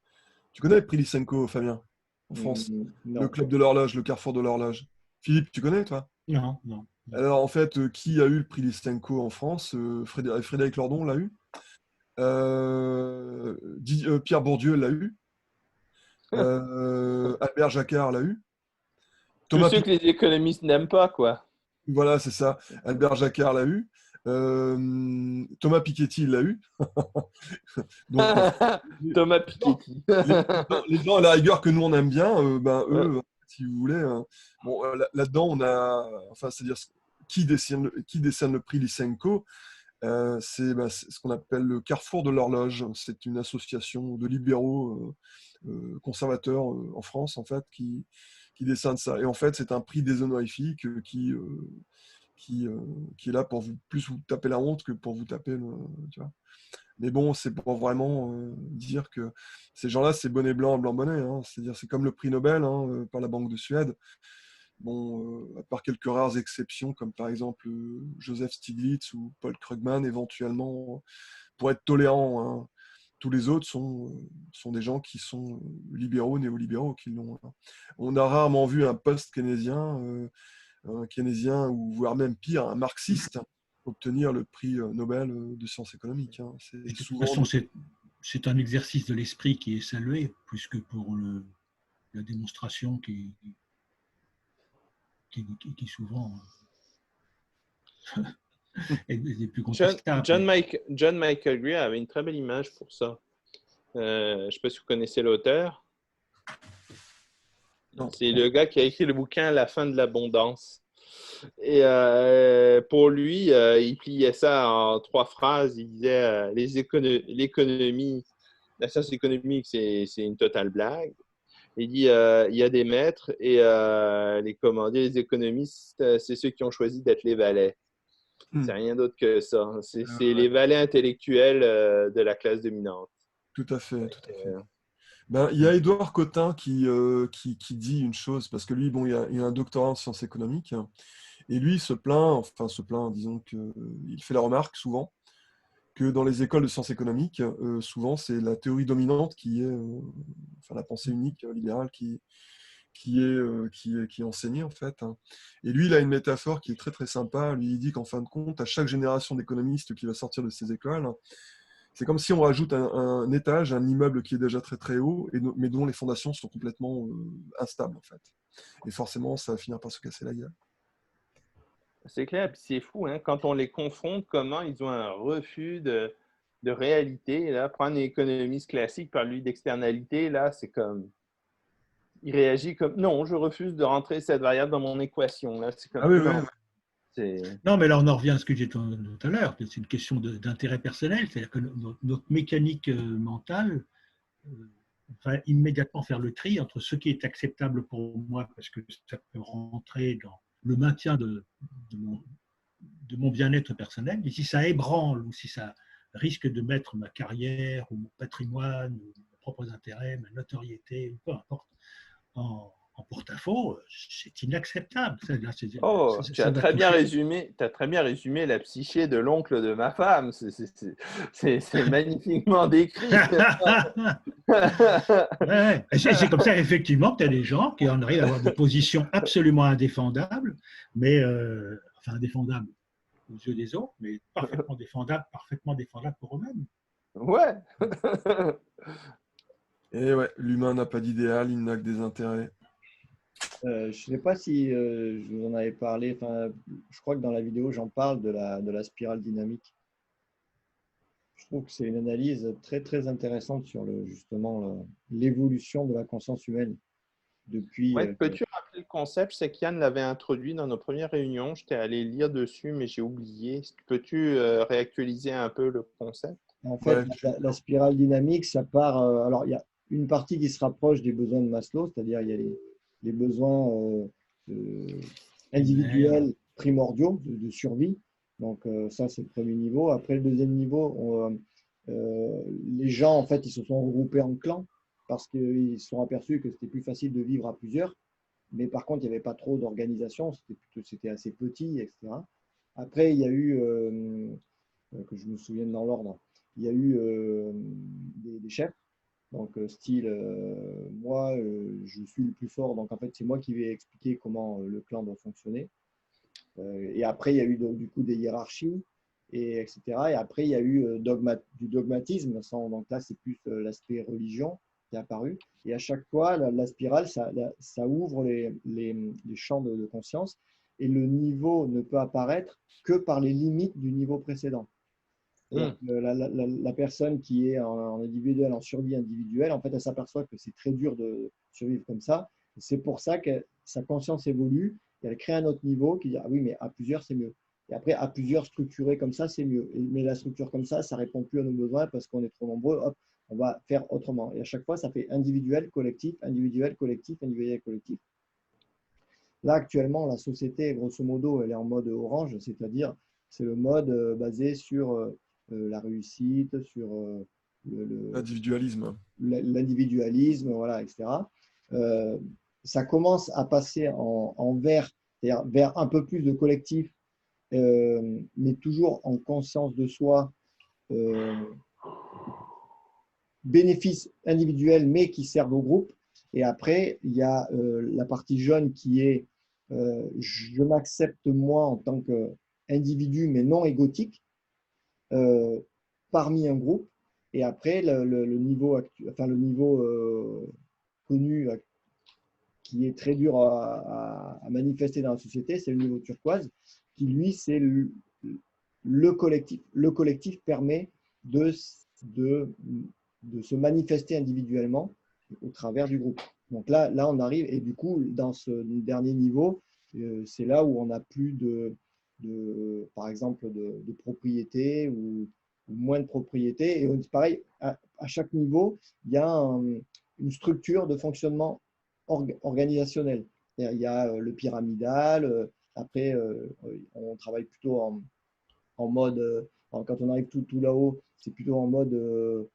Tu connais le prix Lysenko, Fabien, en France? Le Non. club de l'horloge, le carrefour de l'horloge. Philippe, tu connais, toi? Non, non. Alors, en fait, qui a eu le prix Lysenko en France? Frédéric Lordon l'a eu. Pierre Bourdieu l'a eu. Albert Jacquard l'a eu. tous Thomas ceux que les économistes n'aiment pas, quoi. Voilà, c'est ça. Albert Jacquard l'a eu. Thomas Piketty l'a eu. Donc, Thomas non, Piketty. les gens à la rigueur que nous on aime bien, ben eux, si vous voulez, bon, là-dedans on a, enfin, c'est-à-dire qui décerne le prix Lysenko, c'est ce qu'on appelle le Carrefour de l'horloge. C'est une association de libéraux conservateurs en France, en fait, qui décerne ça. Et en fait, c'est un prix déshonorifique qui est là pour plus vous taper la honte que pour vous taper tu vois. Mais bon, c'est pour vraiment dire que ces gens-là, c'est bonnet blanc, blanc bonnet, hein. C'est-à-dire, c'est comme le prix Nobel, hein, par la Banque de Suède. Bon, à part quelques rares exceptions, comme par exemple Joseph Stiglitz ou Paul Krugman, éventuellement, pour être tolérants, hein. Tous les autres sont des gens qui sont libéraux, néolibéraux, qui l'ont, hein. On a rarement vu un post-keynésien, un keynésien, ou voire même pire, un marxiste, obtenir le prix Nobel de sciences économiques, hein. C'est Et de toute souvent façon, c'est un exercice de l'esprit qui est salué, puisque pour la démonstration qui souvent est plus contestable. John Michael Greer avait une très belle image pour ça. Je ne sais pas si vous connaissez l'auteur. Non. C'est le gars qui a écrit le bouquin La fin de l'abondance. Et pour lui, il pliait ça en 3 phrases. Il disait l'économie, la science économique, c'est une totale blague. Il dit il y a des maîtres et les économistes, c'est ceux qui ont choisi d'être les valets. C'est rien d'autre que ça. C'est les valets intellectuels de la classe dominante. Tout à fait, tout à fait. Ben, il y a Édouard Cotin qui dit une chose, parce que lui, bon, il a un doctorat en sciences économiques, et lui se plaint, disons qu'il fait la remarque souvent, que dans les écoles de sciences économiques, souvent, c'est la théorie dominante qui est, enfin, la pensée unique libérale qui est enseignée, en fait, hein. Et lui, il a une métaphore qui est très, très sympa. Lui, il dit qu'en fin de compte, à chaque génération d'économistes qui va sortir de ces écoles, c'est comme si on rajoute un étage, un immeuble qui est déjà très très haut, mais dont les fondations sont complètement instables, en fait. Et forcément, ça va finir par se casser la gueule. C'est clair, puis c'est fou, hein, quand on les confronte, comment ils ont un refus de réalité. Là, prendre un économiste classique par lui d'externalité, là, c'est comme. Il réagit comme non, je refuse de rentrer cette variable dans mon équation. Là, c'est comme Ah oui, oui, non. Non, mais là, on en revient à ce que j'ai dit tout à l'heure. C'est une question d'intérêt personnel. C'est-à-dire que notre mécanique mentale va immédiatement faire le tri entre ce qui est acceptable pour moi, parce que ça peut rentrer dans le maintien de mon bien-être personnel, et si ça ébranle ou si ça risque de mettre ma carrière ou mon patrimoine ou mes propres intérêts, ma notoriété, peu importe, en en porte-à-faux, c'est inacceptable. Oh, tu as va très bien toucher. résumé, tu as très bien résumé la psyché de l'oncle de ma femme. C'est magnifiquement décrit. Ouais. Et c'est comme ça, effectivement, que tu as des gens qui en arrivent à avoir des positions absolument indéfendables, mais enfin indéfendables aux yeux des autres, mais parfaitement défendables pour eux-mêmes. Ouais. Et ouais, l'humain n'a pas d'idéal, il n'a que des intérêts. Je ne sais pas si je vous en avais parlé. Enfin, je crois que dans la vidéo, j'en parle de la spirale dynamique. Je trouve que c'est une analyse très, très intéressante sur justement l'évolution de la conscience humaine depuis. Ouais, peux-tu rappeler le concept? C'est qu'Yann l'avait introduit dans nos premières réunions. J'étais allé lire dessus, mais j'ai oublié. Peux-tu réactualiser un peu le concept? En fait, Ouais, la spirale dynamique, ça part. Alors, il y a une partie qui se rapproche des besoins de Maslow, c'est-à-dire il y a les besoins individuels primordiaux de survie. Donc, ça, c'est le premier niveau. Après, le deuxième niveau, les gens, en fait, ils se sont regroupés en clans parce qu'ils se sont aperçus que c'était plus facile de vivre à plusieurs. Mais par contre, il n'y avait pas trop d'organisation, c'était assez petit, etc. Après, il y a eu, que je me souvienne dans l'ordre, il y a eu des chefs. Donc, style, moi, je suis le plus fort. Donc, en fait, c'est moi qui vais expliquer comment le clan doit fonctionner. Et après, il y a eu donc, du coup des hiérarchies, etc. Et après, il y a eu du dogmatisme. Donc là, c'est plus l'aspect religion qui est apparu. Et à chaque fois, la spirale, ça ouvre les champs de conscience. Et le niveau ne peut apparaître que par les limites du niveau précédent. La personne qui est en individuel, en survie individuelle, en fait, elle s'aperçoit que c'est très dur de survivre comme ça. C'est pour ça que sa conscience évolue et elle crée un autre niveau qui dit ah oui, mais à plusieurs, c'est mieux. Et après, à plusieurs structurés comme ça, c'est mieux. Mais la structure comme ça ne répond plus à nos besoins parce qu'on est trop nombreux. Hop, on va faire autrement. Et à chaque fois, ça fait individuel, collectif, individuel, collectif, individuel, collectif. Là, actuellement, la société, grosso modo, elle est en mode orange, c'est-à-dire c'est le mode basé sur la réussite, sur l'individualisme. l'individualisme, voilà, etc. Ça commence à passer en vert, c'est-à-dire vers un peu plus de collectif, mais toujours en conscience de soi, bénéfices individuels, mais qui servent au groupe. Et après, il y a la partie jaune qui est je m'accepte moi en tant qu'individu, mais non égotique, parmi un groupe. Et après, le niveau, enfin, le niveau connu qui est très dur à manifester dans la société, c'est le niveau turquoise, qui lui, c'est le collectif. Le collectif permet de se manifester individuellement au travers du groupe. Donc là, on arrive, et du coup, dans ce dernier niveau, c'est là où on n'a plus par exemple, de propriété ou moins de propriété. Et pareil, à chaque niveau, il y a une structure de fonctionnement organisationnel. Il y a le pyramidal, après, on travaille plutôt en mode, quand on arrive tout là-haut, c'est plutôt en mode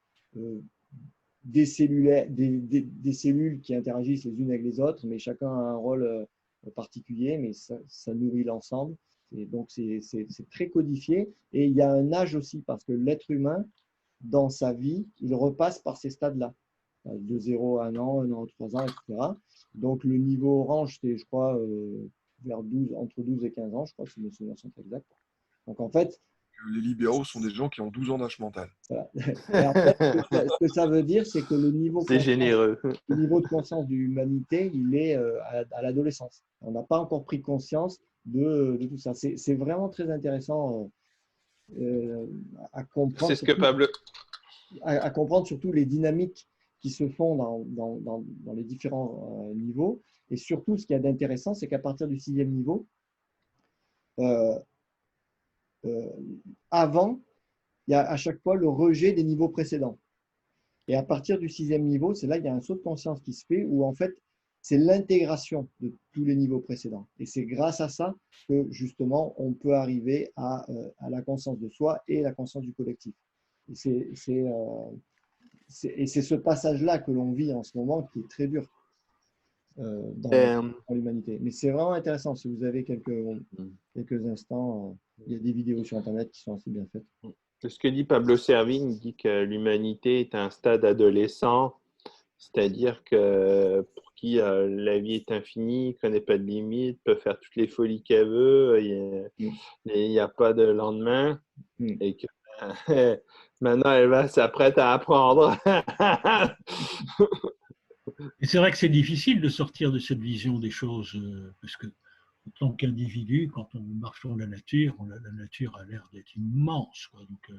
des cellules qui interagissent les unes avec les autres, mais chacun a un rôle particulier, mais ça nourrit l'ensemble. Et donc, c'est très codifié. Et il y a un âge aussi, parce que l'être humain, dans sa vie, il repasse par ces stades-là, de 0 à 1 an, 3 ans, etc. Donc, le niveau orange, c'est, je crois, vers 12, entre 12 et 15 ans, je crois, si mes souvenirs sont exacts. Donc, en fait, Les libéraux sont des gens qui ont 12 ans d'âge mental. voilà. Et en fait, ce que ça veut dire, c'est que le niveau de conscience de l'humanité, il est à l'adolescence. On n'a pas encore pris conscience de tout ça. C'est vraiment très intéressant à comprendre. C'est ce que Pablo. À comprendre surtout les dynamiques qui se font dans les différents niveaux. Et surtout, ce qu'il y a d'intéressant, c'est qu'à partir du 6e niveau, avant, il y a à chaque fois le rejet des niveaux précédents. Et à partir du 6e niveau, c'est là qu'il y a un saut de conscience qui se fait où en fait, c'est l'intégration de tous les niveaux précédents. Et c'est grâce à ça que justement, on peut arriver à la conscience de soi et la conscience du collectif. Et c'est ce passage-là que l'on vit en ce moment qui est très dur. Euh, dans l'humanité. Mais c'est vraiment intéressant. Si vous avez quelques instants, il y a des vidéos sur Internet qui sont assez bien faites. Ce que dit Pablo Servigne, il dit que l'humanité est à un stade adolescent, c'est-à-dire que pour qui la vie est infinie, ne connaît pas de limite, peut faire toutes les folies qu'elle veut, il n'y a pas de lendemain, et que maintenant elle s'apprête à apprendre. Et c'est vrai que c'est difficile de sortir de cette vision des choses, parce que en tant qu'individu, quand on marche dans la nature a l'air d'être immense, quoi. Donc,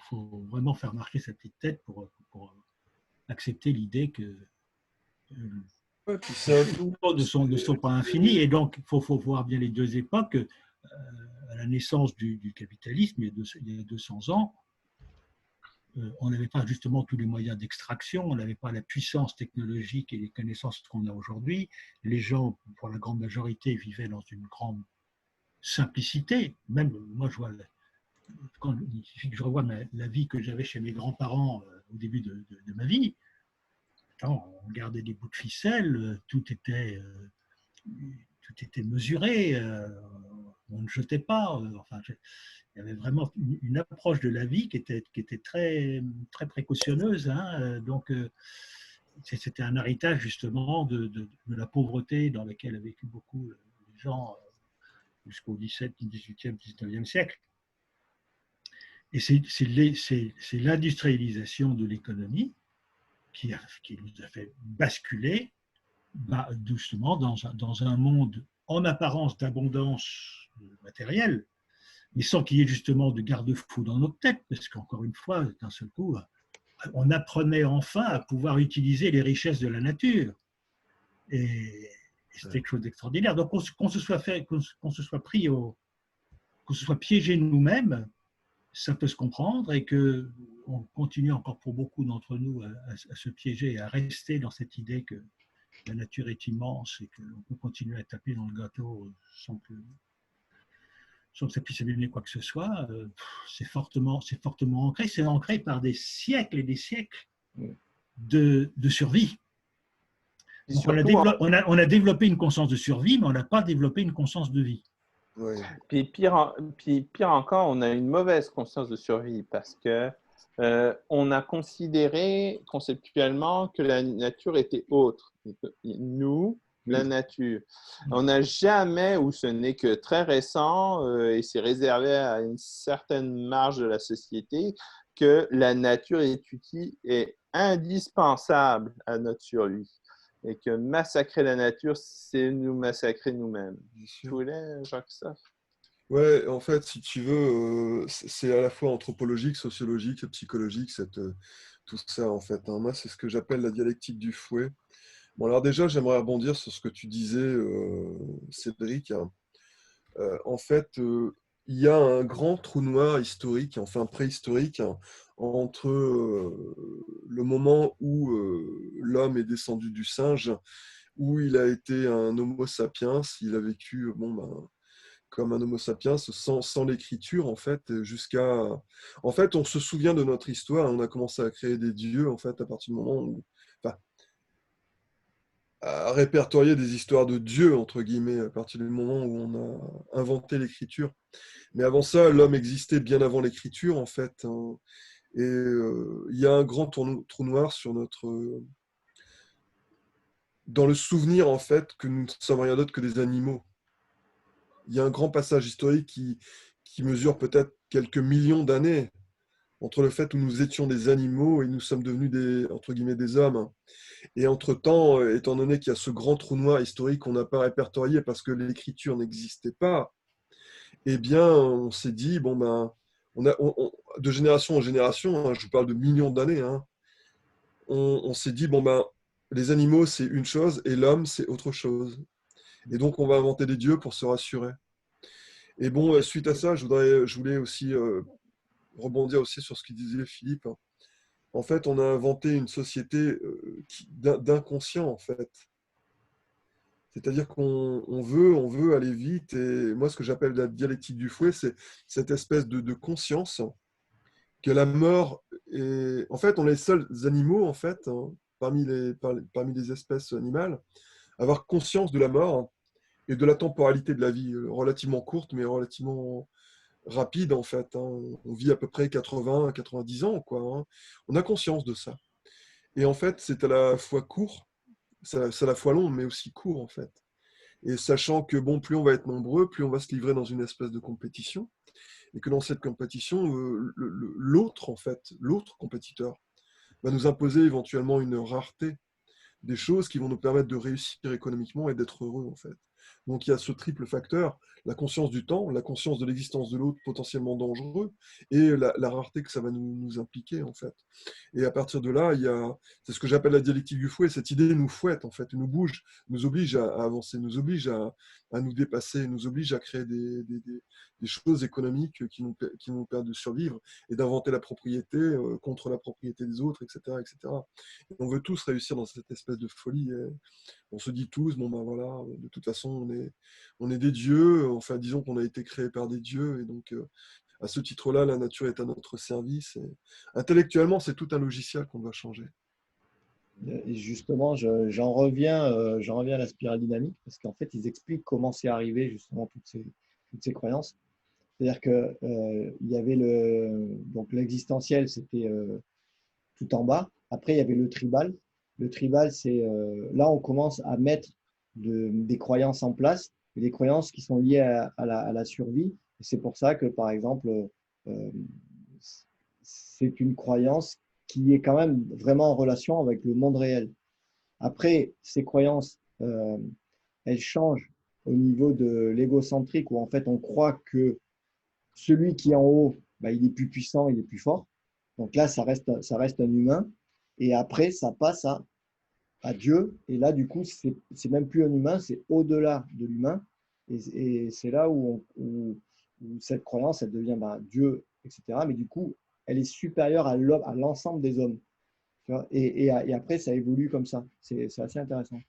faut vraiment faire marcher sa petite tête pour accepter l'idée que Ouais, puis c'est un tout. ne sont pas infinis. Et donc, il faut voir bien les deux époques. À la naissance du capitalisme, il y a 200 ans, on n'avait pas justement tous les moyens d'extraction, on n'avait pas la puissance technologique et les connaissances qu'on a aujourd'hui. Les gens, pour la grande majorité, vivaient dans une grande simplicité. Même moi, je vois, il suffit que je revoie la vie que j'avais chez mes grands-parents au début de ma vie. On gardait des bouts de ficelle, tout était mesuré, on ne jetait pas. Enfin, il y avait vraiment une approche de la vie qui était très, très précautionneuse. Hein, donc, c'était un héritage justement de la pauvreté dans laquelle avaient vécu beaucoup de gens jusqu'au XVIIe, XVIIIe, XIXe siècle. Et c'est l'industrialisation de l'économie qui nous a fait basculer justement dans un monde en apparence d'abondance matérielle, mais sans qu'il y ait justement de garde-fous dans notre tête, parce qu'encore une fois, d'un seul coup, on apprenait enfin à pouvoir utiliser les richesses de la nature. Et c'est quelque chose d'extraordinaire. Donc qu'on se soit piégé nous-mêmes, ça peut se comprendre, et qu'on continue encore pour beaucoup d'entre nous à se piéger, à rester dans cette idée que la nature est immense et qu'on peut continuer à taper dans le gâteau sans que ça puisse abîmer quoi que ce soit. C'est fortement ancré. C'est ancré par des siècles et des siècles de survie. Donc on a développé une conscience de survie, mais on n'a pas développé une conscience de vie. Oui. Puis pire encore, on a une mauvaise conscience de survie parce que on a considéré conceptuellement que la nature était autre. Nous, la nature. On n'a jamais, ou ce n'est que très récent, et c'est réservé à une certaine marge de la société, que la nature est utile et indispensable à notre survie. Et que massacrer la nature, c'est nous massacrer nous-mêmes. Tu voulais, Jean-Christophe? Ouais, en fait, si tu veux, c'est à la fois anthropologique, sociologique, psychologique, tout ça, en fait. Hein. Moi, c'est ce que j'appelle la dialectique du fouet. Bon, alors déjà, j'aimerais rebondir sur ce que tu disais, Cédric. En fait, il y a un grand trou noir historique, enfin préhistorique, entre le moment où l'homme est descendu du singe, où il a été un homo sapiens, il a vécu comme un homo sapiens sans l'écriture, en fait, jusqu'à... En fait, on se souvient de notre histoire, on a commencé à créer des dieux, en fait, à partir du moment où... Enfin, à répertorier des histoires de Dieu, entre guillemets, à partir du moment où on a inventé l'écriture. Mais avant ça, l'homme existait bien avant l'écriture, en fait. Hein. Et il y a un grand trou noir sur dans le souvenir, en fait, que nous ne sommes rien d'autre que des animaux. Il y a un grand passage historique qui mesure peut-être quelques millions d'années entre le fait où nous étions des animaux et nous sommes devenus entre guillemets, des hommes. Et entre-temps, étant donné qu'il y a ce grand trou noir historique qu'on n'a pas répertorié parce que l'écriture n'existait pas, eh bien, on s'est dit, de génération en génération, hein, je vous parle de millions d'années, hein, on s'est dit, les animaux, c'est une chose et l'homme, c'est autre chose. Et donc, on va inventer des dieux pour se rassurer. Et bon, suite à ça, je voulais aussi rebondir aussi sur ce que disait Philippe. En fait, on a inventé une société d'inconscient, en fait. C'est-à-dire qu'on veut aller vite. Et moi, ce que j'appelle la dialectique du fouet, c'est cette espèce de conscience que la mort Et en fait, on est les seuls animaux, en fait, hein, parmi les espèces animales, à avoir conscience de la mort et de la temporalité de la vie, relativement courte, mais relativement rapide, en fait, hein. On vit à peu près 80 à 90 ans, quoi, hein. On a conscience de ça. Et en fait, c'est à la fois court, c'est à la fois long, mais aussi court, en fait. Et sachant que, bon, plus on va être nombreux, plus on va se livrer dans une espèce de compétition, et que dans cette compétition, l'autre, en fait, l'autre compétiteur, va nous imposer éventuellement une rareté des choses qui vont nous permettre de réussir économiquement et d'être heureux, en fait. Donc il y a ce triple facteur, la conscience du temps, la conscience de l'existence de l'autre potentiellement dangereux, et la rareté que ça va nous impliquer, en fait. Et à partir de là, c'est ce que j'appelle la dialectique du fouet. Cette idée nous fouette, en fait, nous bouge, nous oblige à avancer, nous oblige à nous dépasser, nous oblige à créer des choses économiques qui nous permettent de survivre et d'inventer la propriété contre la propriété des autres, etc., etc. Et on veut tous réussir dans cette espèce de folie. Et on se dit tous, bon ben voilà, de toute façon, on est des dieux, enfin disons qu'on a été créés par des dieux, et donc à ce titre-là, la nature est à notre service. Et intellectuellement, c'est tout un logiciel qu'on doit changer. Et justement, j'en reviens à la spirale dynamique parce qu'en fait, ils expliquent comment c'est arrivé justement toutes ces croyances. C'est-à-dire que il y avait donc l'existentiel, c'était tout en bas. Après, il y avait le tribal. Le tribal, c'est là on commence à mettre des croyances en place, et des croyances qui sont liées à la survie. Et c'est pour ça que, par exemple, euh, c'est une croyance qui est quand même vraiment en relation avec le monde réel. Après, ces croyances, elles changent au niveau de l'égocentrique, où en fait on croit que celui qui est en haut, bah, il est plus puissant, il est plus fort. Donc là, ça reste un humain. Et après, ça passe à Dieu. Et là, du coup, c'est même plus un humain, c'est au-delà de l'humain. Et c'est là où cette croyance, elle devient bah, Dieu, etc. Mais du coup, elle est supérieure à l'ensemble des hommes. Tu vois. Et après, ça évolue comme ça. C'est assez intéressant.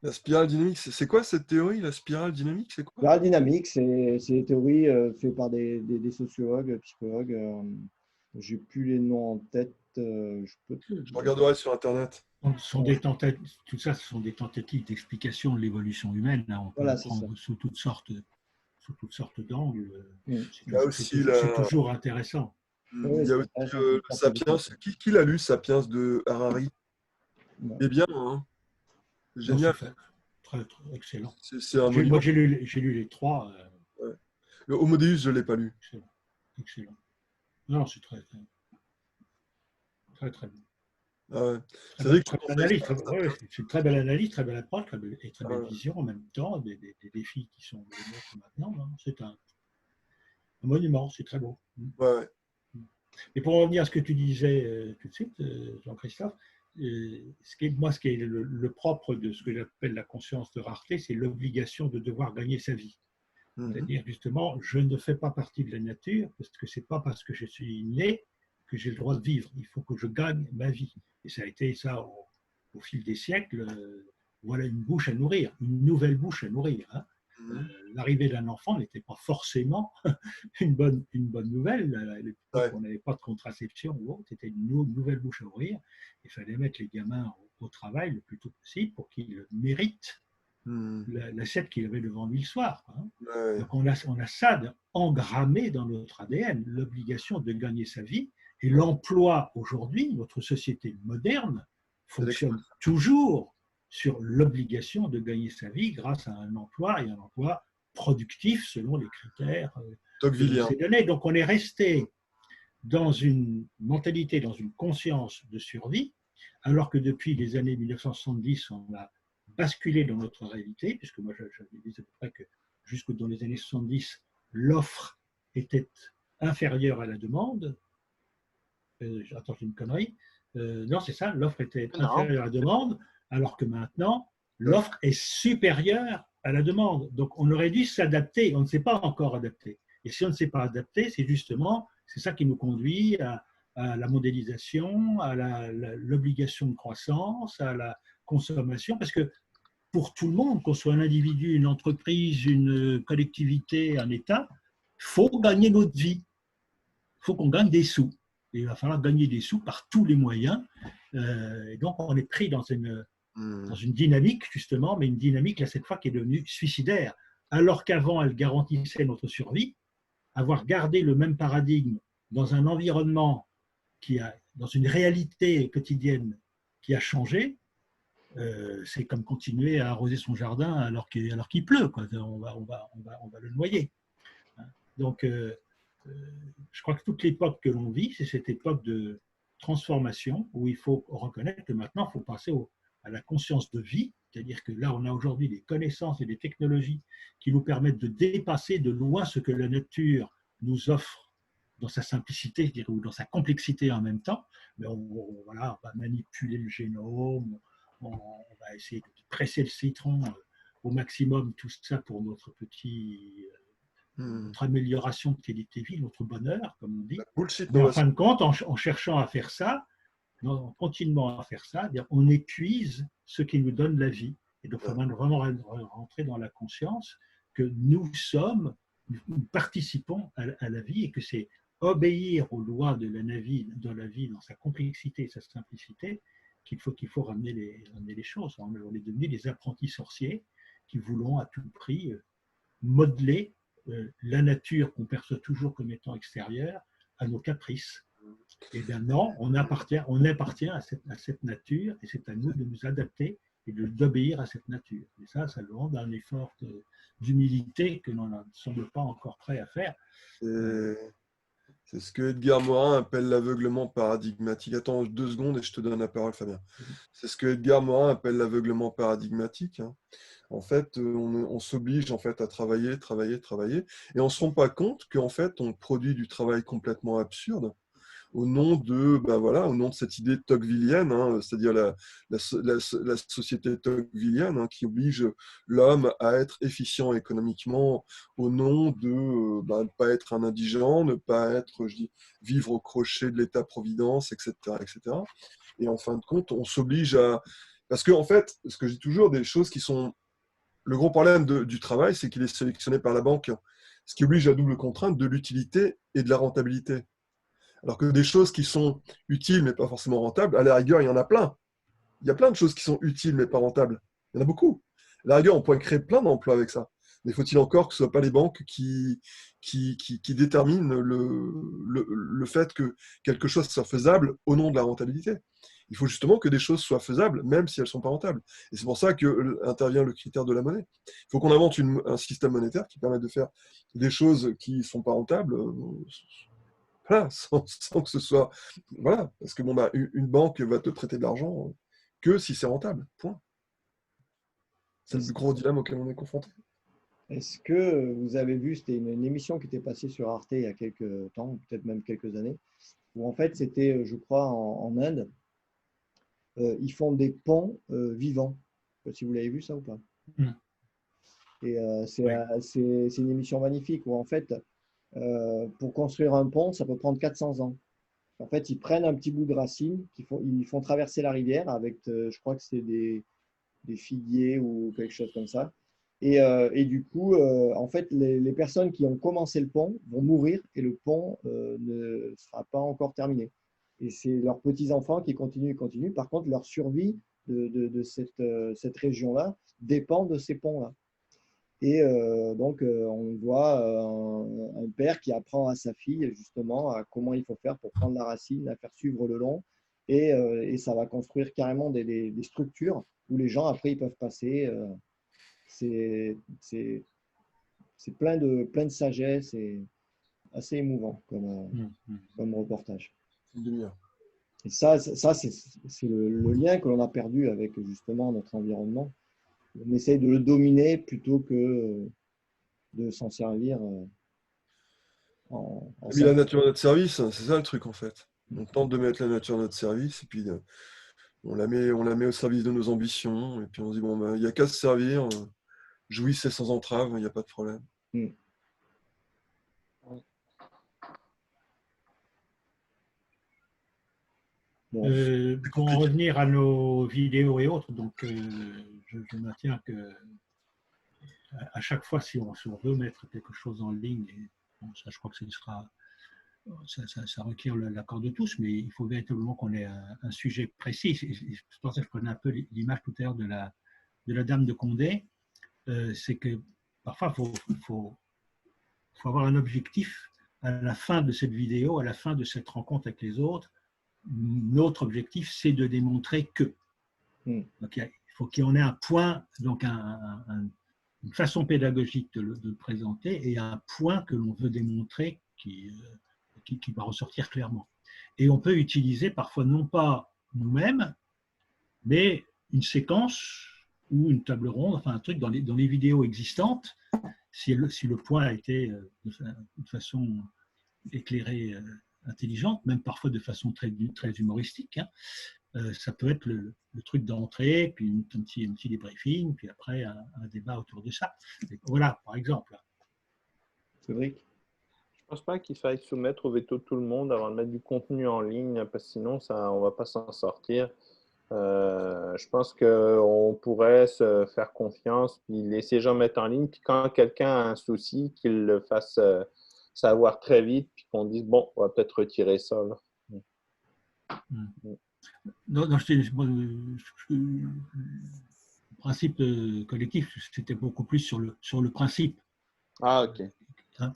La spirale dynamique, c'est quoi cette théorie? La spirale dynamique, c'est quoi? La dynamique, c'est des théories faites par des sociologues, psychologues. J'ai plus les noms en tête. Je peux te le Je dire. regarderai sur Internet. Tout ça, ce sont des tentatives d'explication de l'évolution humaine, hein. On peut Voilà, le c'est ça. prendre sous toutes sortes d'angles. Mm. Il y a aussi C'est toujours intéressant. Oui, il y c'est a aussi intéressant. Sapiens. Qui l'a lu, Sapiens de Harari? Ouais. Il est bien, hein? C'est Non, c'est génial. fait. Très, très excellent. C'est un monument. Moi, j'ai lu les trois. Ouais. Le Homo Deus, je ne l'ai pas lu. Excellent. Excellent. Non, c'est très, très, très, très bon. Ah ouais. C'est vrai que tu Très belle conseilles analyse, ça, Sapiens. c'est une très belle analyse, très belle approche, très Ah belle ouais. vision en même temps, des défis qui sont les nôtres maintenant, hein. C'est un monument, c'est très beau. Ouais, ouais. Et pour revenir à ce que tu disais tout de suite, Jean-Christophe, ce qui est le propre de ce que j'appelle la conscience de rareté, c'est l'obligation de devoir gagner sa vie. Mhm. C'est-à-dire justement, je ne fais pas partie de la nature, parce que ce n'est pas parce que je suis né que j'ai le droit de vivre. Il faut que je gagne ma vie. Et ça a été ça au fil des siècles. Voilà une bouche à nourrir, une nouvelle bouche à nourrir, hein. Mhm. L'arrivée d'un enfant n'était pas forcément une bonne nouvelle. À l'époque, Ouais. on n'avait pas de contraception ou autre, c'était une nouvelle bouche à nourrir. Il fallait mettre les gamins au travail le plus tôt possible pour qu'ils méritent Mhm. l'assiette qu'il avait devant lui le soir, hein. Ouais. Donc on a ça engrammé dans notre ADN, l'obligation de gagner sa vie. Et l'emploi aujourd'hui, notre société moderne, fonctionne toujours sur l'obligation de gagner sa vie grâce à un emploi, et un emploi productif selon les critères que l'on Tocquevillien. s'est donnés. Donc on est resté dans une mentalité, dans une conscience de survie, alors que depuis les années 1970, on a basculé dans notre réalité, puisque moi j'avais dit à peu près que jusque dans les années 70, l'offre était inférieure à la demande. Attends, j'ai une connerie. Non, c'est ça, l'offre était Non. inférieure à la demande, alors que maintenant, l'offre est supérieure à la demande. Donc, on aurait dû s'adapter. On ne s'est pas encore adapté. Et si on ne s'est pas adapté, c'est ça qui nous conduit à la modélisation, à l'obligation de croissance, à la consommation, parce que pour tout le monde, qu'on soit un individu, une entreprise, une collectivité, un État, il faut gagner notre vie. Il faut qu'on gagne des sous. Et il va falloir gagner des sous par tous les moyens. Et donc, on est pris dans une dynamique, justement, mais une dynamique, là, cette fois, qui est devenue suicidaire. Alors qu'avant, elle garantissait notre survie, avoir gardé le même paradigme dans un environnement dans une réalité quotidienne qui a changé, c'est comme continuer à arroser son jardin alors qu'il pleut, quoi. On va le noyer. Donc, je crois que toute l'époque que l'on vit, c'est cette époque de transformation où il faut reconnaître que maintenant, il faut passer à la conscience de vie, c'est-à-dire que là, on a aujourd'hui des connaissances et des technologies qui nous permettent de dépasser de loin ce que la nature nous offre dans sa simplicité, je dirais, ou dans sa complexité en même temps. Mais voilà, on va manipuler le génome, on va essayer de presser le citron au maximum, tout ça pour notre notre amélioration de qualité de vie, notre bonheur, comme on dit. Mais en fin de compte, en cherchant à faire ça, en continuant à faire ça, on épuise ce qui nous donne la vie. Et donc, il faut vraiment rentrer dans la conscience que nous participons à la vie et que c'est obéir aux lois de la vie dans sa complexité et sa simplicité qu'il faut ramener les choses. On est devenus des apprentis sorciers qui voulons à tout prix modeler la nature qu'on perçoit toujours comme étant extérieure à nos caprices. Et bien non, on appartient à cette nature et c'est à nous de nous adapter et d'obéir à cette nature. Et ça demande un effort d'humilité que l'on ne semble pas encore prêt à faire. C'est ce que Edgar Morin appelle l'aveuglement paradigmatique. Attends 2 secondes et je te donne la parole, Fabien. C'est ce que Edgar Morin appelle l'aveuglement paradigmatique. En fait, on s'oblige en fait à travailler, et on ne se rend pas compte qu'en fait, on produit du travail complètement absurde au nom de cette idée tocquevillienne, c'est-à-dire la société tocquevillienne qui oblige l'homme à être efficient économiquement au nom de ne pas être un indigent, ne pas être, vivre au crochet de l'État-providence, etc., etc. Et en fin de compte, on s'oblige à... Parce que, en fait, ce que je dis toujours, des choses qui sont... Le gros problème du travail, c'est qu'il est sélectionné par la banque, ce qui oblige à double contrainte de l'utilité et de la rentabilité. Alors que des choses qui sont utiles mais pas forcément rentables, à la rigueur, il y en a plein. Il y a plein de choses qui sont utiles mais pas rentables. Il y en a beaucoup. À la rigueur, on pourrait créer plein d'emplois avec ça. Mais faut-il encore que ce ne soit pas les banques qui déterminent le fait que quelque chose soit faisable au nom de la rentabilité. Il faut justement que des choses soient faisables, même si elles ne sont pas rentables. Et c'est pour ça qu'intervient le critère de la monnaie. Il faut qu'on invente un système monétaire qui permette de faire des choses qui ne sont pas rentables. Voilà, sans que ce soit... Voilà, parce que une banque va te prêter de l'argent que si c'est rentable, point. C'est le gros dilemme auquel on est confronté. Est-ce que vous avez vu, c'était une émission qui était passée sur Arte il y a quelques temps, peut-être même quelques années, où en fait c'était, je crois, en Inde, ils font des ponts vivants. Je ne sais pas si vous l'avez vu ça ou pas. Et c'est une émission magnifique où en fait, pour construire un pont, ça peut prendre 400 ans. En fait, ils prennent un petit bout de racine, ils font traverser la rivière avec, je crois que c'est des figuiers ou quelque chose comme ça. Et du coup, en fait, les personnes qui ont commencé le pont vont mourir et le pont ne sera pas encore terminé. Et c'est leurs petits-enfants qui continuent. Par contre, leur survie de cette région-là dépend de ces ponts-là. Et donc, on voit un père qui apprend à sa fille justement à comment il faut faire pour prendre la racine, la faire suivre le long. Et ça va construire carrément des structures où les gens, après, ils peuvent passer. C'est plein de sagesse et assez émouvant comme reportage. Et ça c'est le lien que l'on a perdu avec justement notre environnement. On essaye de le dominer plutôt que de s'en servir en la nature à notre service, c'est ça le truc en fait. On tente de mettre la nature à notre service et puis on la met au service de nos ambitions et puis on se dit il n'y a qu'à se servir, jouissez sans entrave, il n'y a pas de problème. Pour en revenir à nos vidéos et autres, donc je maintiens que à chaque fois, si on veut mettre quelque chose en ligne, et bon, ça, je crois que ce sera ça requiert l'accord de tous, mais il faut véritablement qu'on ait un sujet précis. C'est pour ça que je prenais un peu l'image tout à l'heure de la dame de Condé. C'est que parfois, il faut avoir un objectif à la fin de cette vidéo, à la fin de cette rencontre avec les autres. Notre objectif, c'est de démontrer que. Donc, il faut qu'il y en ait un point, donc une façon pédagogique de le présenter et un point que l'on veut démontrer qui va ressortir clairement. Et on peut utiliser parfois non pas nous-mêmes, mais une séquence ou une table ronde, enfin un truc dans les vidéos existantes, si le point a été de façon éclairée, intelligente, même parfois de façon très humoristique, hein, ça peut être le truc d'entrée, puis un petit débriefing, puis après un débat autour de ça. Et voilà, par exemple. Cédric? Je pense pas qu'il faille soumettre au veto de tout le monde avant de mettre du contenu en ligne, parce que sinon, on ne va pas s'en sortir. Je pense qu'on pourrait se faire confiance, puis laisser les gens mettre en ligne, puis quand quelqu'un a un souci, qu'il le fasse savoir très vite, puis qu'on dise, bon, on va peut-être retirer ça. Là. Non, le principe collectif, c'était beaucoup plus sur le principe. Ah, ok. Hein,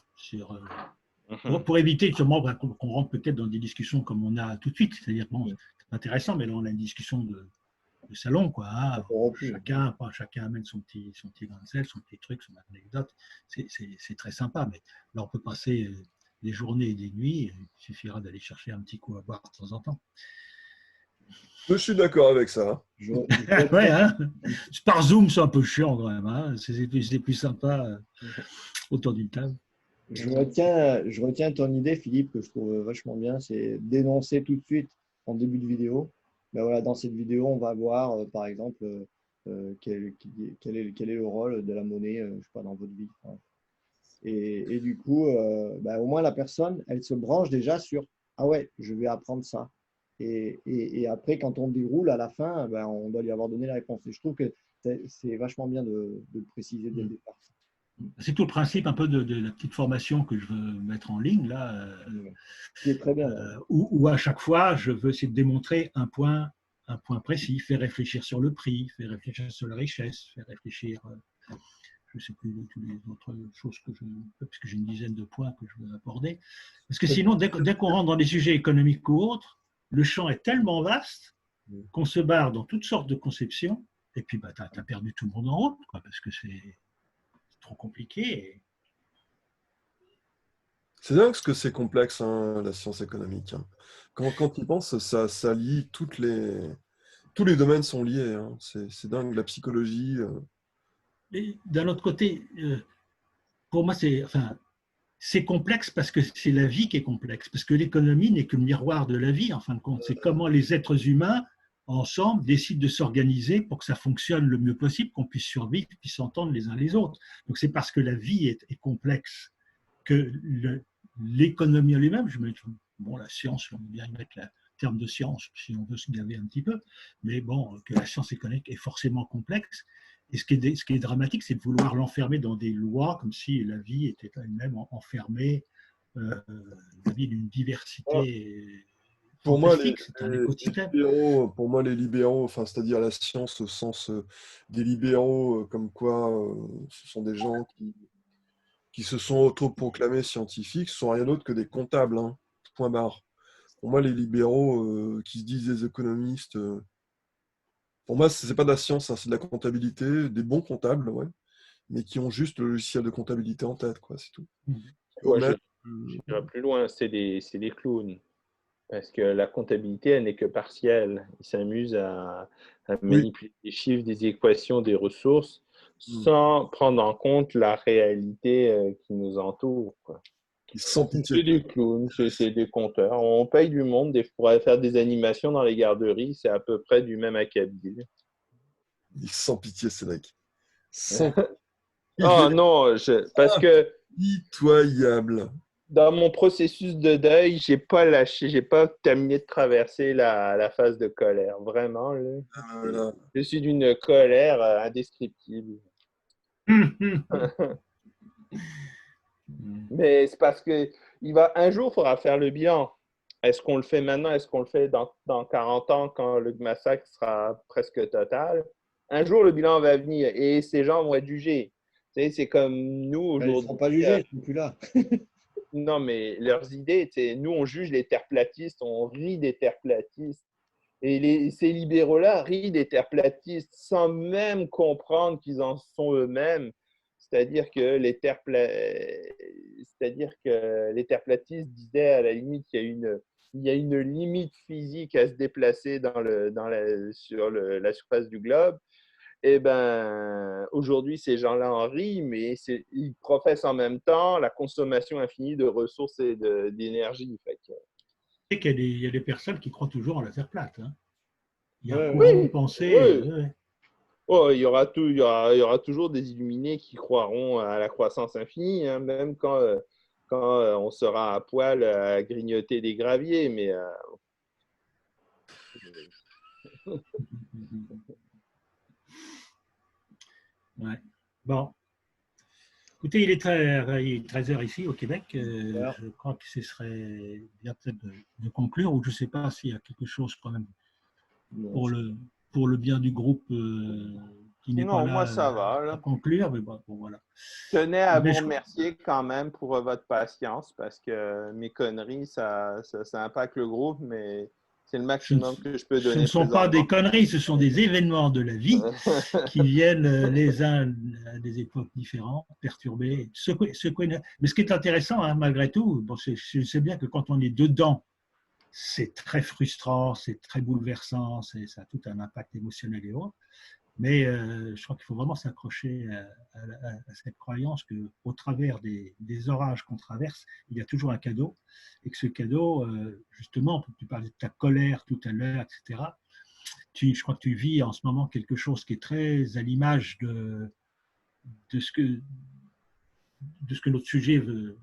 pour éviter sûrement qu'on rentre peut-être dans des discussions comme on a tout de suite. C'est-à-dire, bon, c'est intéressant, mais là, on a une discussion de salon, quoi. Hein. Chacun amène son petit grain de sel, son petit truc, son anecdote. C'est très sympa, mais là, on peut passer des journées et des nuits. Il suffira d'aller chercher un petit coup à boire de temps en temps. Je suis d'accord avec ça. Ouais, hein. Par Zoom, c'est un peu chiant quand même. Hein. C'est plus sympa autour d'une table. Je retiens ton idée, Philippe, que je trouve vachement bien, c'est dénoncer tout de suite en début de vidéo. Ben voilà, dans cette vidéo, on va voir, par exemple, quel est le rôle de la monnaie, je sais pas, dans votre vie. Hein. Et du coup, ben, au moins la personne, elle se branche déjà sur « Ah ouais, je vais apprendre ça ». Et après, quand on déroule, à la fin, ben, on doit lui avoir donné la réponse. Et je trouve que c'est vachement bien de le préciser dès le départ. C'est tout le principe un peu de la petite formation que je veux mettre en ligne, là, qui est très bien. Où à chaque fois, je veux essayer de démontrer un point précis, faire réfléchir sur le prix, faire réfléchir sur la richesse, faire réfléchir, je ne sais plus, toutes les autres choses parce que j'ai une dizaine de points que je veux aborder. Parce que sinon, dès qu'on rentre dans les sujets économiques ou autres, le champ est tellement vaste qu'on se barre dans toutes sortes de conceptions, et puis bah, tu as perdu tout le monde en route, quoi, parce que c'est trop compliqué. C'est dingue ce que c'est complexe, hein, la science économique. Hein. Quand tu y penses, ça lie tous les domaines sont liés. Hein. C'est dingue, la psychologie. Mais d'un autre côté, pour moi, c'est complexe parce que c'est la vie qui est complexe, parce que l'économie n'est que le miroir de la vie, en fin de compte. C'est comment les êtres humains, ensemble, décident de s'organiser pour que ça fonctionne le mieux possible, qu'on puisse survivre, puisse s'entendre les uns les autres. Donc c'est parce que la vie est complexe que l'économie en lui-même, bon, la science, on peut bien y mettre le terme de science si on veut se gaver un petit peu, mais bon, que la science économique est forcément complexe. Et ce qui est dramatique, c'est de vouloir l'enfermer dans des lois comme si la vie était elle-même enfermée, la vie d'une diversité fantastique. C'est un écosystème. Pour moi, les libéraux, enfin, c'est-à-dire la science au sens des libéraux, comme quoi ce sont des gens qui se sont autoproclamés scientifiques, ce sont rien d'autre que des comptables, hein, point barre. Pour moi, les libéraux qui se disent des économistes, pour moi, c'est pas de la science, hein, c'est de la comptabilité, des bons comptables, ouais, mais qui ont juste le logiciel de comptabilité en tête, quoi, c'est tout. Ouais, j'irai plus loin, c'est des clowns. Parce que la comptabilité, elle n'est que partielle. Ils s'amusent à manipuler des chiffres, des équations, des ressources, sans prendre en compte la réalité qui nous entoure. Sans pitié. C'est des clowns, c'est des compteurs. On paye du monde pour aller faire des animations dans les garderies. C'est à peu près du même acabit. Sans pitié, Cédric. Sans... Oh non, parce que pitoyable. Dans mon processus de deuil, j'ai pas lâché, j'ai pas terminé de traverser la phase de colère. Vraiment, là. Voilà. Je suis d'une colère indescriptible. Mais c'est parce que Un jour, il faudra faire le bilan. Est-ce qu'on le fait maintenant? Est-ce qu'on le fait dans 40 ans quand le massacre sera presque total? Un jour, le bilan va venir et ces gens vont être jugés. Tu sais, c'est comme nous Ils ne seront pas aujourd'hui. jugés, ils ne sont plus là. Non, mais leurs idées, tu sais, nous, on juge les terreplatistes, on rit des terreplatistes. Et ces libéraux-là rient des terreplatistes sans même comprendre qu'ils en sont eux-mêmes. C'est-à-dire que les terreplatistes disaient à la limite qu'il y a une limite physique à se déplacer sur la surface du globe. Eh ben, aujourd'hui, ces gens-là en rient, mais ils professent en même temps la consommation infinie de ressources et d'énergie. Tu sais qu'il y a des personnes qui croient toujours à la Terre plate. Hein. Il y a un Ouais, courant de Oui, pensée. oui. Oh, il y aura toujours des illuminés qui croiront à la croissance infinie, hein, même quand on sera à poil à grignoter des graviers. Mais Ouais. Bon, écoutez, il est 13 heures ici au Québec. Alors, Je crois que ce serait bien peut-être de conclure, ou je ne sais pas s'il y a quelque chose quand même bon, pour le, pour le bien du groupe qui n'est pas sinon, moi, là ça va, à là. conclure. Mais bon, voilà. Je tenais à Mais vous remercier quand même pour votre patience parce que mes conneries, ça impacte le groupe, mais c'est le ce ne, maximum que je peux ce ne donner sont pas des présentement. conneries, ce sont des événements de la vie qui viennent les uns à des époques différentes, perturber, secouer. Mais ce qui est intéressant, hein, malgré tout, bon, je sais bien que quand on est dedans, c'est très frustrant, c'est très bouleversant, ça a tout un impact émotionnel et autres. Mais je crois qu'il faut vraiment s'accrocher à cette croyance qu'au travers des orages qu'on traverse, il y a toujours un cadeau. Et que ce cadeau, justement, tu parlais de ta colère tout à l'heure, etc. Je crois que tu vis en ce moment quelque chose qui est très à l'image de ce que, de ce que notre sujet veut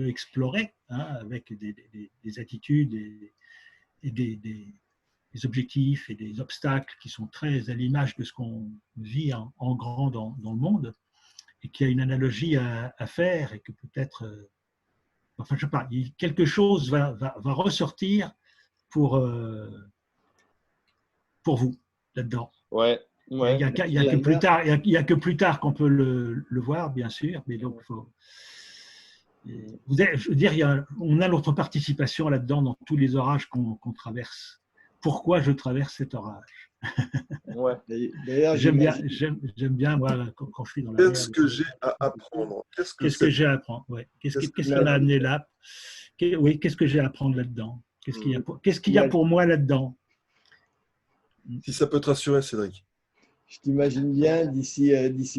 explorer, hein, avec des attitudes et des objectifs et des obstacles qui sont très à l'image de ce qu'on vit en grand dans le monde, et qu'il y a une analogie à faire, et que peut-être, enfin je sais pas, quelque chose va ressortir pour, pour vous là-dedans. Ouais, ouais, Il y a que j'aime plus bien. tard, il y a que plus tard qu'on peut le voir, bien sûr, mais donc je veux dire, on a notre participation là-dedans dans tous les orages qu'on traverse. Pourquoi je traverse cet orage? ouais. D'ailleurs, j'imagine. J'aime bien, moi, quand je suis dans la Qu'est-ce merde. que j'ai à apprendre? Qu'est-ce que Qu'est-ce que c'est? j'ai à apprendre? Ouais. Qu'est-ce que Qu'est-ce j'ai qui à m'a apprendre? amené là? Oui, qu'est-ce que j'ai à apprendre là-dedans? Hmm. Qu'est-ce qu'il y a pour moi là-dedans? Si ça peut te rassurer, Cédric. Je t'imagine bien d'ici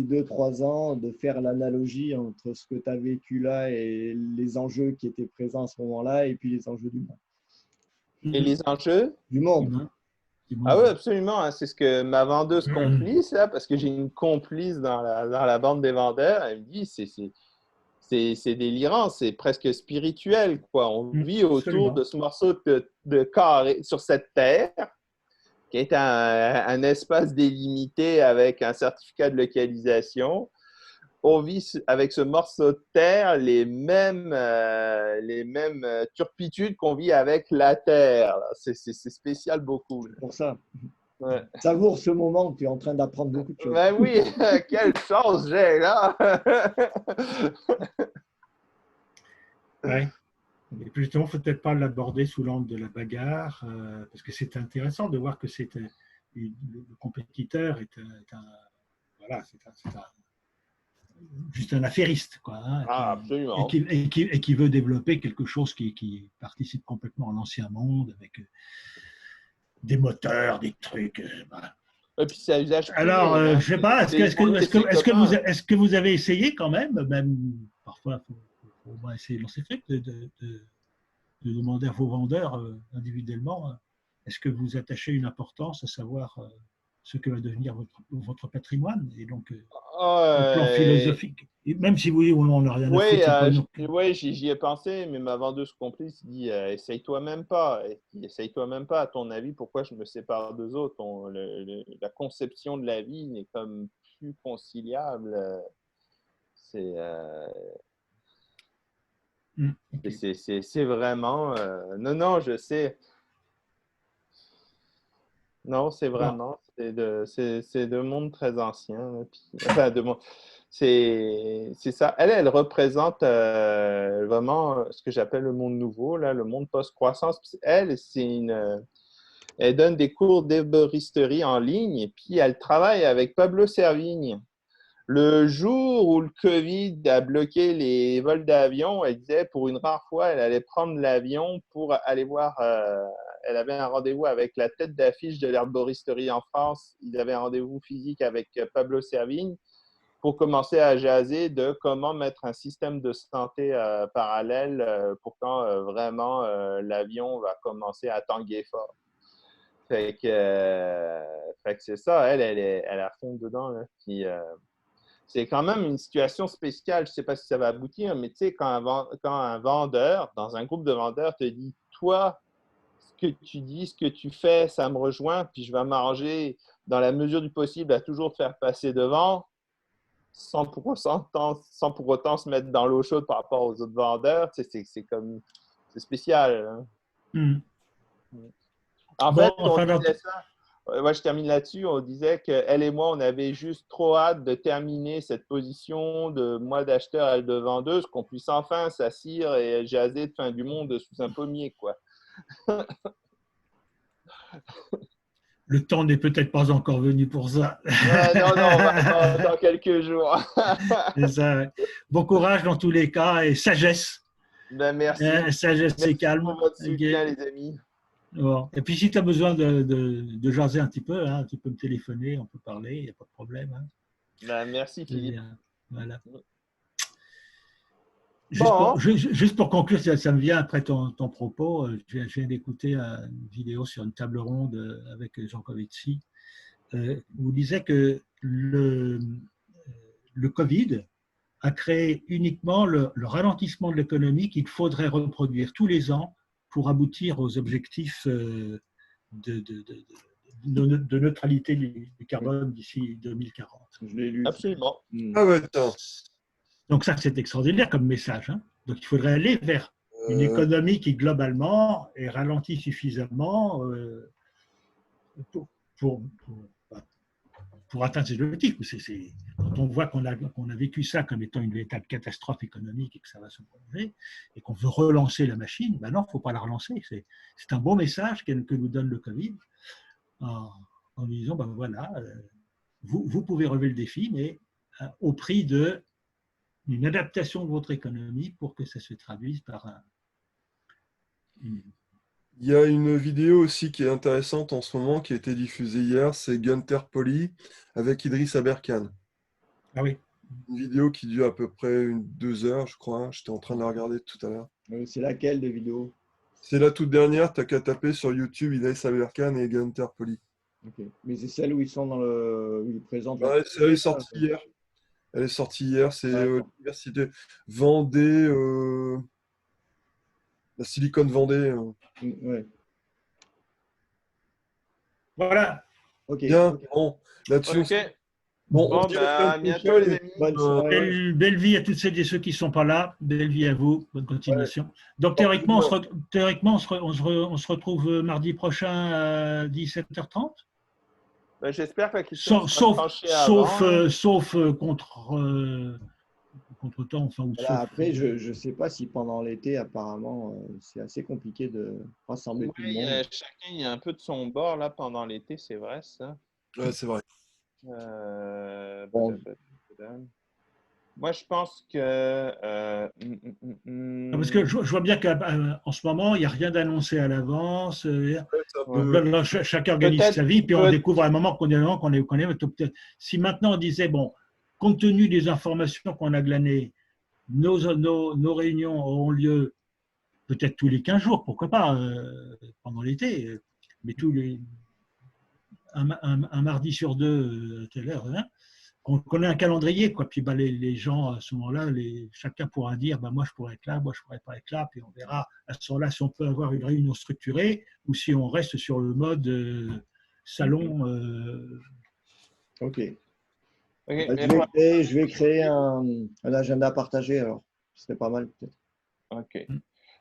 2, 3 ans de faire l'analogie entre ce que tu as vécu là et les enjeux qui étaient présents à ce moment-là et puis les enjeux Et les enjeux? du monde. Humain, du Ah monde, oui, ouais. absolument, hein. C'est ce que ma vendeuse complice, là, parce que j'ai une complice dans la bande des vendeurs. Elle me dit, c'est délirant, c'est presque spirituel, quoi. On vit autour Absolument. de ce morceau de carré sur cette terre, qui est un espace délimité avec un certificat de localisation. On vit avec ce morceau de terre les mêmes turpitudes qu'on vit avec la terre. C'est spécial beaucoup. Là. Pour ça, Ouais. savoure ce moment où tu es en train d'apprendre beaucoup de choses. Ben oui, quelle chance j'ai là! Ouais. Et puis justement, il ne faut peut-être pas l'aborder sous l'angle de la bagarre, parce que c'est intéressant de voir que le compétiteur voilà, juste un affairiste, quoi, hein, Ah, absolument. et qui veut développer quelque chose qui participe complètement à l'ancien monde, avec des moteurs, des trucs. Voilà. Et puis c'est à usage Alors, privé. Hein. je sais pas, Pour lui et ses copains. est-ce que vous avez essayé quand même parfois, il faut au moins essayer dans ces trucs, de demander à vos vendeurs individuellement, est-ce que vous attachez une importance à savoir ce que va devenir votre patrimoine, et donc au plan Ah, philosophique, et même si vous dites oh, on n'a rien à oui, foutre, c'est pas nous. j'y ai pensé, mais ma vendeuse complice dit essaye-toi même pas. Essaye-toi même pas. À ton avis, pourquoi je me sépare d'eux autres? La conception de la vie n'est comme plus conciliable. C'est Ok. C'est vraiment… non, non, je sais. Non, c'est Bon. vraiment… C'est de monde très ancien. Là, puis, enfin, c'est ça. Elle représente vraiment ce que j'appelle le monde nouveau, là, le monde post-croissance. Puis elle, elle donne des cours d'herboristerie en ligne et puis elle travaille avec Pablo Servigne. Le jour où le COVID a bloqué les vols d'avion, elle disait pour une rare fois, elle allait prendre l'avion pour aller voir. Elle avait un rendez-vous avec la tête d'affiche de l'herboristerie en France. Ils avaient un rendez-vous physique avec Pablo Servigne pour commencer à jaser de comment mettre un système de santé parallèle pour quand vraiment l'avion va commencer à tanguer fort. Fait que c'est ça, elle est à fond dedans. Là. Puis, c'est quand même une situation spéciale. Je ne sais pas si ça va aboutir, mais tu sais, quand un vendeur, dans un groupe de vendeurs, te dit, toi, ce que tu dis, ce que tu fais, ça me rejoint, puis je vais m'arranger dans la mesure du possible à toujours te faire passer devant, sans pour autant se mettre dans l'eau chaude par rapport aux autres vendeurs, tu sais, c'est spécial. Hein. Hmm. En Bon, fait, on enfin, disait ça. Moi, je termine là-dessus. On disait qu'elle et moi, on avait juste trop hâte de terminer cette position de moi d'acheteur, elle de vendeuse, qu'on puisse enfin s'assire et jaser de fin du monde sous un pommier, quoi. le temps n'est peut-être pas encore venu pour ça. Ouais, non, non, on va attendre dans quelques jours. C'est ça, ouais. Bon courage dans tous les cas et sagesse. Ben, merci. Sagesse et Merci pour calme. votre Ok. soutien, les amis. Bon. Et puis si tu as besoin de jaser un petit peu, hein, tu peux me téléphoner, on peut parler, il n'y a pas de problème. Hein. Ben, merci, C'est Philippe. bien. Voilà. Bon, Juste pour conclure, ça me vient après ton propos. Je viens d'écouter une vidéo sur une table ronde avec Jean Covici, où il disait que le Covid a créé uniquement le ralentissement de l'économie qu'il faudrait reproduire tous les ans pour aboutir aux objectifs de neutralité du carbone d'ici 2040. Je l'ai lu. absolument. Ah ouais, attends. Donc ça, c'est extraordinaire comme message. Hein. Donc il faudrait aller vers une Euh, économie qui, globalement, est ralentie suffisamment pour, pour, pour, pour atteindre ces objectifs. Quand on voit qu'on a vécu ça comme étant une véritable catastrophe économique et que ça va se prolonger, et qu'on veut relancer la machine, ben non, il ne faut pas la relancer. C'est un bon message que nous donne le Covid en nous disant, ben voilà, vous pouvez relever le défi, mais au prix d'une adaptation de votre économie pour que ça se traduise par une… Il y a une vidéo aussi qui est intéressante en ce moment, qui a été diffusée hier, c'est Gunther Poli avec Idriss Aberkan. Ah oui. Une vidéo qui dure à peu près 2 heures, je crois. J'étais en train de la regarder tout à l'heure. C'est laquelle de vidéo? C'est la toute dernière, t'as qu'à taper sur YouTube Idriss Aberkan et Gunther Poli. Okay. Mais c'est celle où ils sont où ils présentent Ouais, elle est sortie hier. Elle est sortie hier, c'est l'université Vendée, la Silicon Vendée. Ouais. Voilà. Ok. Bien, bon, là-dessus. OK. Bon, Bon, on se dit à la ben, à semaine bientôt, prochaine. les amis. Bonne soirée. Belle vie à toutes celles et ceux qui ne sont pas là. Belle vie à vous. Bonne continuation. Donc, théoriquement, on se retrouve mardi prochain à 17h30. Ben, j'espère que la question sera Sauf, tranchée avant. Hein. sauf contre-temps. Enfin, ou Voilà, sauf, après, je ne sais pas si pendant l'été, apparemment, c'est assez compliqué de rassembler tout le monde. Chacun il y a un peu de son bord là pendant l'été, c'est vrai ça. Ouais, c'est vrai. Bon. Moi, je pense que… parce que je vois bien qu'en ce moment, il n'y a rien d'annoncé à l'avance. Ouais, c'est un Donc peu- là, chacun organise sa vie, puis on découvre à un moment qu'on est. Si maintenant on disait, bon, compte tenu des informations qu'on a glanées, nos réunions auront lieu peut-être tous les 15 jours, pourquoi pas, pendant l'été, mais un mardi sur deux, à telle heure, hein, qu'on ait un calendrier, quoi. Puis les gens, à ce moment-là, chacun pourra dire, moi je pourrais être là, moi je pourrais pas être là, puis on verra à ce moment-là si on peut avoir une réunion structurée ou si on reste sur le mode salon. Ok. Okay, Je vais créer un agenda partagé, alors. Ce serait pas mal, peut-être. OK. Mm.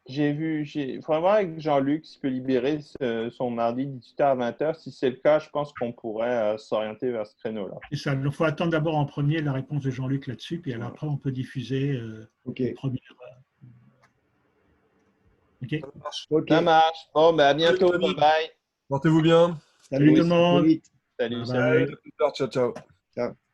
Il faudrait voir avec Jean-Luc s'il peut libérer son mardi 18h à 20h. Si c'est le cas, je pense qu'on pourrait s'orienter vers ce créneau-là. Et ça, il faut attendre d'abord en premier la réponse de Jean-Luc là-dessus, puis alors après, on peut diffuser Ok. les premières. OK. Ça marche. Ok. Ça marche. Bon, ben à bientôt. Salut, Bye bye. Portez-vous bien. Salut tout le à très monde. vite. Salut, Bye salut. bye. À plus tard. Ciao, ciao. Ciao.